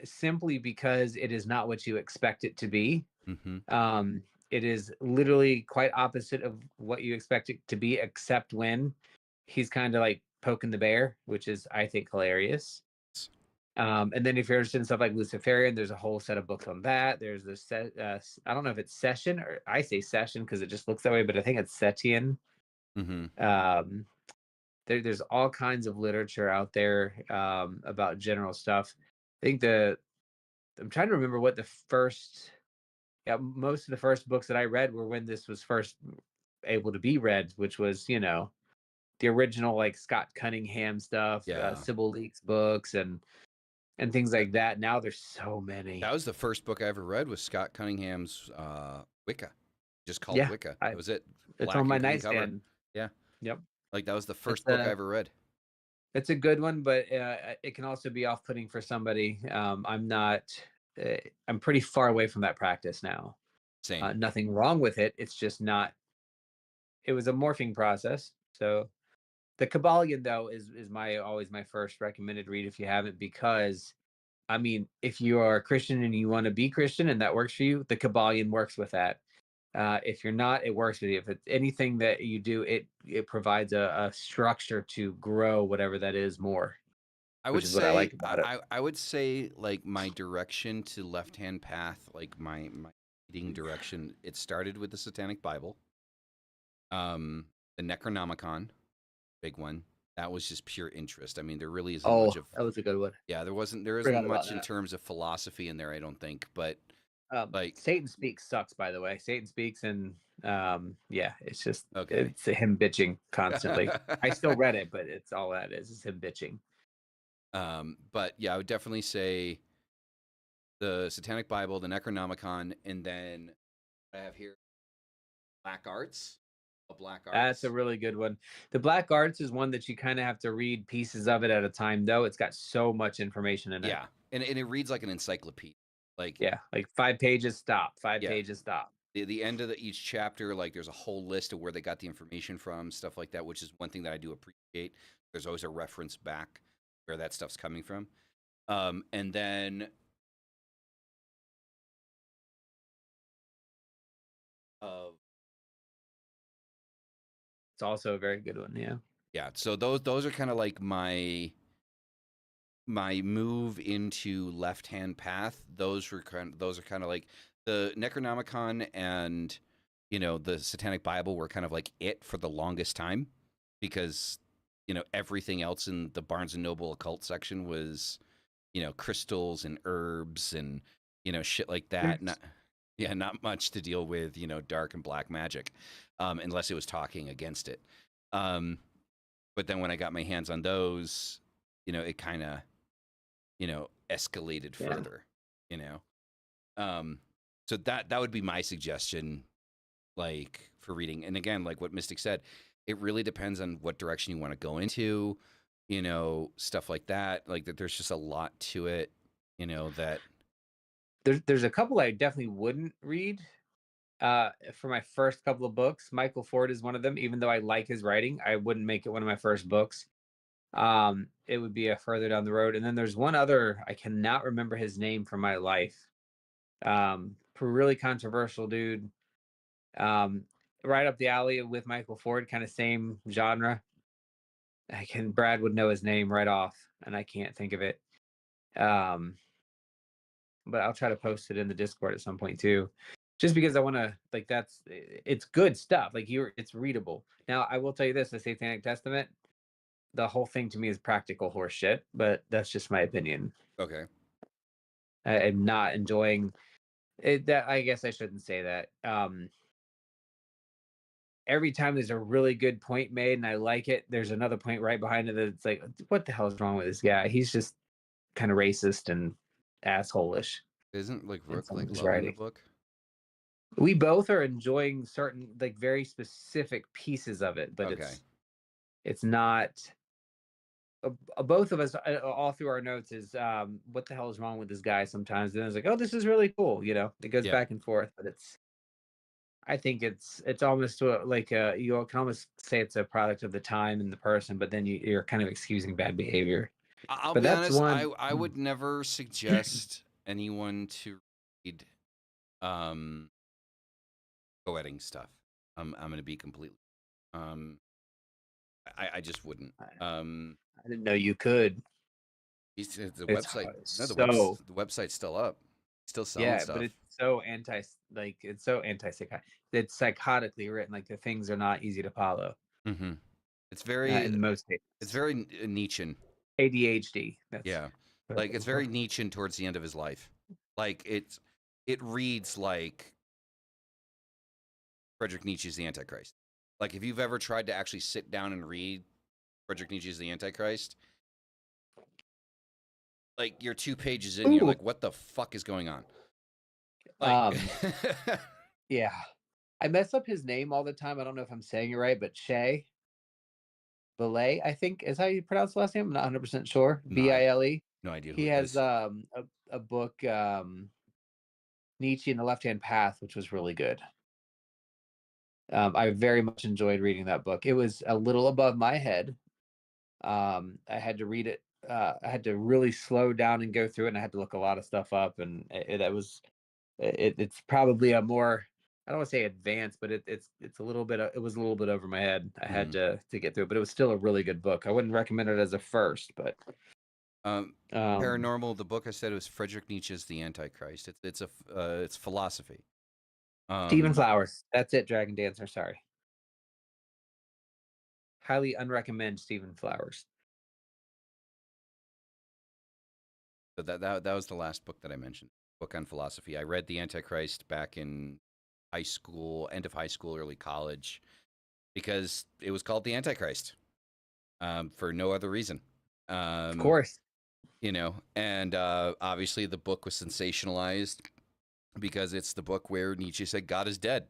simply because it is not what you expect it to be. Mm-hmm. It is literally quite opposite of what you expect it to be, except when he's kind of like poking the bear, which is, I think, hilarious. And then if you're interested in stuff like Luciferian, there's a whole set of books on that. There's this set, I don't know if it's Session or I say Session because it just looks that way, but I think it's Setian. Mm-hmm. There's all kinds of literature out there about general stuff. I think I'm trying to remember what the first, yeah, most of the first books that I read were when this was first able to be read, which was, the original like Scott Cunningham stuff, Yeah. Sybil Leek's books and things like that. Now there's so many. That was the first book I ever read was Scott Cunningham's Wicca. just called Yeah, Wicca. I That was it. it's on Black my and green cover. nightstand. Yeah. Yep. Like that was the It's first book I a ever read. it's a good one, but it can also be off-putting for somebody. I'm not. I'm pretty far away from that practice now. Same. Nothing wrong with it. It's just not. It was a morphing process. So the Kabbalion though is my always my first recommended read if you haven't, because I mean, if you are a Christian and you want to be Christian and that works for you, the Kabbalion works with that. If you're not, it works with you. If it's anything that you do, it provides a structure to grow whatever that is more, I which would is what I say like about it. I would say like my direction to left hand path, like my reading direction, it started with the Satanic Bible, the Necronomicon, big one. That was just pure interest. I mean, there really isn't much Oh, of that was a good one. there isn't Forgot about much in that. terms of philosophy in there. I don't think, but like Satan Speaks sucks, by the way. Satan Speaks, and yeah, it's just okay, it's him bitching constantly. I still read it, but it's all that is him bitching. but yeah, I would definitely say the Satanic Bible, the Necronomicon, and then I have here Black Arts, Black That's a Arts. really good one. The Black Arts is one that you kind of have to read pieces of it at a time, though. It's got so much information in it. Yeah, and it reads like an encyclopedia. Like Yeah, like 5 pages, stop. Five yeah, pages, stop. the end of each chapter, like there's a whole list of where they got the information from, stuff like that, which is one thing that I do appreciate. There's always a reference back where that stuff's coming from. And then uh, It's also a very good one. Yeah. yeah, so those are kind of like my move into left hand path. Those are kind of like the Necronomicon and the Satanic Bible were kind of like it for the longest time because everything else in the Barnes and Noble occult section was crystals and herbs and shit like that. Not yeah, not much to deal with dark and black magic, unless it was talking against it. But then when I got my hands on those, it kind of escalated Yeah. further, you know. So that would be my suggestion, like for reading. And again, like what Mystic said, it really depends on what direction you want to go into, stuff like that. Like that, there's just a lot to it, that. There's a couple I definitely wouldn't read. For my first couple of books, Michael Ford is one of them. Even though I like his writing, I wouldn't make it one of my first books. It would be a further down the road. And then there's one other, I cannot remember his name for my life. Really controversial dude. Um, right up the alley with Michael Ford, kind of same genre. Brad would know his name right off, and I can't think of it. But I'll try to post it in the Discord at some point too, just because I want to like it's good stuff. Like it's readable. Now I will tell you this: the Satanic Testament, the whole thing to me is practical horse shit. But that's just my opinion. Okay. I'm not enjoying it. That I guess I shouldn't say that. Every time there's a really good point made and I like it, there's another point right behind it that it's like, what the hell is wrong with this guy? He's just kind of racist and asshole-ish Isn't like in Rook some of like his loving the writing. book? We both are enjoying certain like very specific pieces of it, but Okay. it's not both of us all through our notes is what the hell is wrong with this guy sometimes, then it's like, oh, this is really cool, it goes Yeah. back and forth, but I think it's almost like you can almost say it's a product of the time and the person, but then you're kind of excusing bad behavior. I'll But be that's honest. one. I would never suggest anyone to read um co-editing stuff. I'm gonna be completely. Um, I just wouldn't. I Um, I didn't know you could. the It's website. No, so the website's still up. Still selling yeah, but stuff. it's so it's so anti-psychotic. It's psychotically written. Like the things are not easy to follow Mm-hmm. It's very in most it's cases. very Nietzschean. ADHD. That's Yeah, what I'm like it's looking very for. Nietzschean towards the end of his life. Like it reads like Friedrich Nietzsche's The Antichrist. Like if you've ever tried to actually sit down and read Friedrich Nietzsche's The Antichrist, like you're 2 pages in, you're Ooh. like, what the fuck is going on? Like, Um. Yeah. I mess up his name all the time. I don't know if I'm saying it right, but Shay Bile, I think is how you pronounce the last name. I'm not 100% sure. No, I Bile. no idea who He it has is. a book, Nietzsche and the Left Hand Path, which was really good. I very much enjoyed reading that book. It was a little above my head. I had to read it. I had to really slow down and go through it, and I had to look a lot of stuff up. And it's probably a more, I don't want to say advanced, but it's a little bit. It was a little bit over my head. I had to get through it, but it was still a really good book. I wouldn't recommend it as a first, but Paranormal. The book I said was Friedrich Nietzsche's The Antichrist. It's philosophy. Stephen Flowers. That's it. Dragon Dancer. Sorry. Highly unrecommend Stephen Flowers. But that was the last book that I mentioned. Book on philosophy. I read The Antichrist back in high school, end of high school, early college, because it was called The Antichrist, for no other reason. Of course. And obviously the book was sensationalized because it's the book where Nietzsche said God is dead,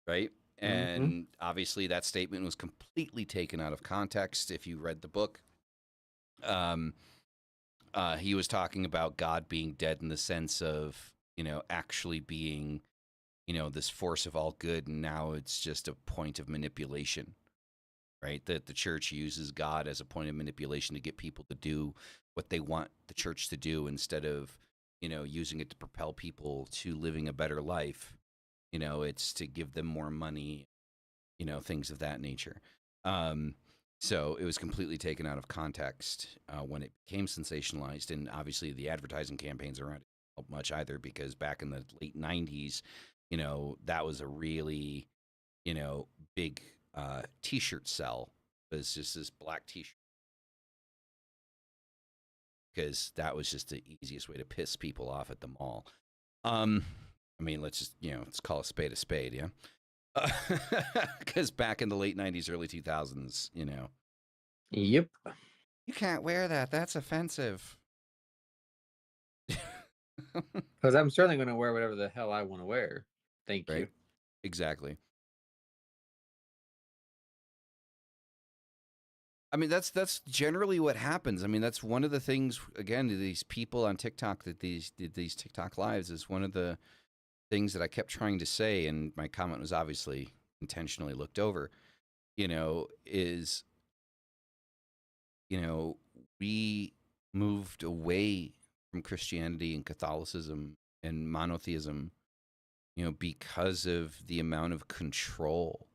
right? And obviously that statement was completely taken out of context. If you read the book, he was talking about God being dead in the sense of, actually being, this force of all good, and now it's just a point of manipulation, right? That the church uses God as a point of manipulation to get people to do what they want the church to do instead of, using it to propel people to living a better life. It's to give them more money, things of that nature. So it was completely taken out of context when it became sensationalized. And obviously the advertising campaigns around it don't help much either, because back in the late 90s, that was a really, big t-shirt sell. It was just this black t-shirt, because that was just the easiest way to piss people off at the mall. I mean, let's just, let's call a spade, yeah? Because back in the late 90s, early 2000s, Yep. you can't wear that. That's offensive. Because I'm certainly going to wear whatever the hell I want to wear. Thank Right? you. Exactly. I mean, that's generally what happens. I mean, that's one of the things, again, to these people on TikTok that these TikTok lives, is one of the things that I kept trying to say, and my comment was obviously intentionally looked over, is, we moved away from Christianity and Catholicism and monotheism, because of the amount of control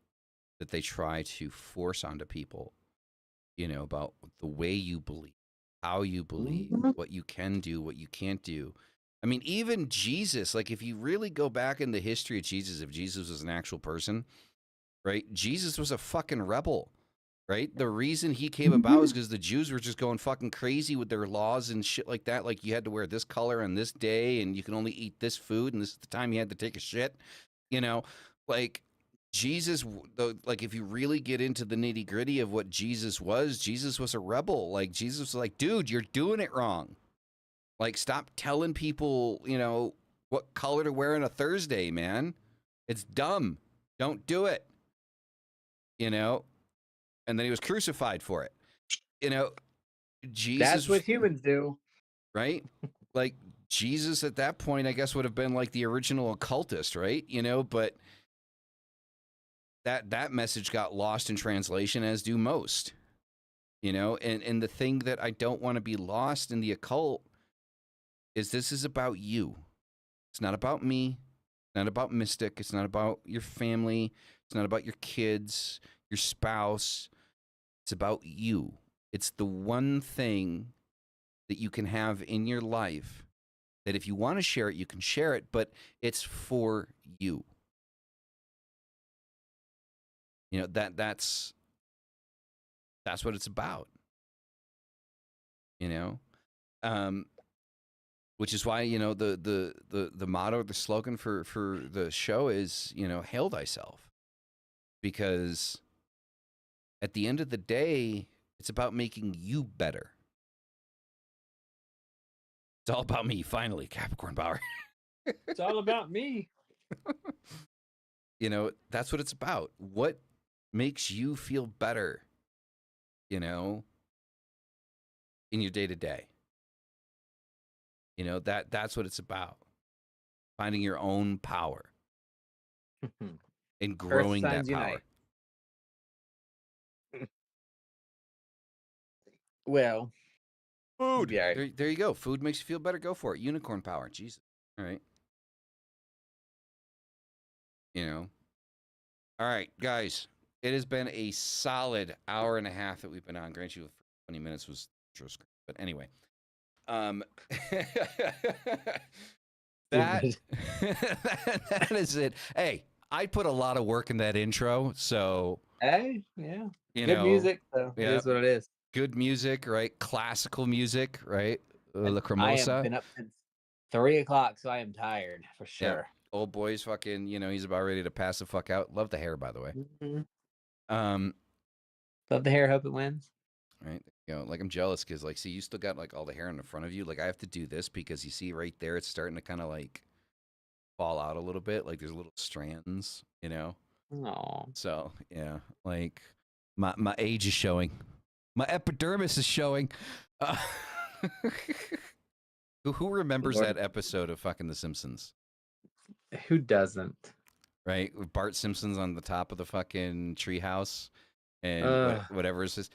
that they try to force onto people, about the way you believe, how you believe, what you can do, what you can't do. I mean, even Jesus, like, if you really go back in the history of Jesus, if Jesus was an actual person, right? Jesus was a fucking rebel, right? The reason he came about was because the Jews were just going fucking crazy with their laws and shit like that. Like, you had to wear this color on this day, and you can only eat this food, and this is the time you had to take a shit. Like, Jesus, like, if you really get into the nitty gritty of what Jesus was a rebel. Like, Jesus was like, dude, you're doing it wrong. Like, stop telling people, what color to wear on a Thursday, man. It's dumb. Don't do it. And then he was crucified for it. That's Jesus, what humans do. right? Like, Jesus at that point, I guess, would have been like the original occultist, right? But that message got lost in translation, as do most. And the thing that I don't want to be lost in the occult is this is about you. It's not about me. It's not about Mystic. It's not about your family. It's not about your kids, your spouse. It's about you. It's the one thing that you can have in your life that if you want to share it, you can share it, but it's for you. That's what it's about. Which is why, the motto, the slogan for the show is, hail thyself. Because at the end of the day, it's about making you better. It's all about me, finally, Capricorn Power. It's all about me. You know, that's what it's about. What makes you feel better, you know, in your day to day? You know, that's what it's about. Finding your own power and Earth growing that signs power. unite. Well, Food. yeah. There you go. Food makes you feel better. Go for it. Unicorn power. Jesus. All right. You know. All right, guys. It has been a solid hour and a half that we've been on. Grant you 20 minutes was intro script. But anyway. That Stupid. that is it. Hey, I put a lot of work in that intro, so Hey, yeah. you Good know, music, so it yeah, is what it is. good music, right? Classical music, right? And La I have Cremosa. been up since 3 o'clock, so I am tired for Yeah. sure. Old boy's fucking, he's about ready to pass the fuck out. Love the hair, by the way. Mhm. Um, Love the hair. Hope it wins. right. Like I'm jealous because like, see, you still got like all the hair in the front of you. Like I have to do this because you see right there, it's starting to kind of like fall out a little bit. Like there's little strands, Oh, So yeah, like my age is showing. My epidermis is showing. Uh, who remembers Lord, that episode of fucking The Simpsons? who doesn't? Right, with Bart Simpson's on the top of the fucking treehouse, and Uh, whatever it says.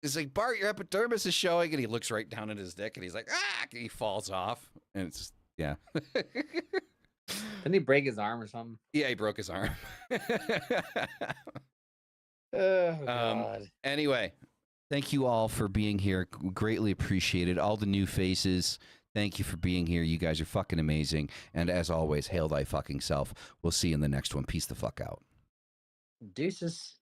It's like, Bart, your epidermis is showing, and he looks right down at his dick, and he's like, ah, and he falls off, and it's just, yeah. didn't he break his arm or something? Yeah, he broke his arm. Oh God. Anyway, thank you all for being here. Greatly appreciated. All the new faces, thank you for being here. You guys are fucking amazing. And as always, hail thy fucking self. We'll see you in the next one. Peace the fuck out. Deuces.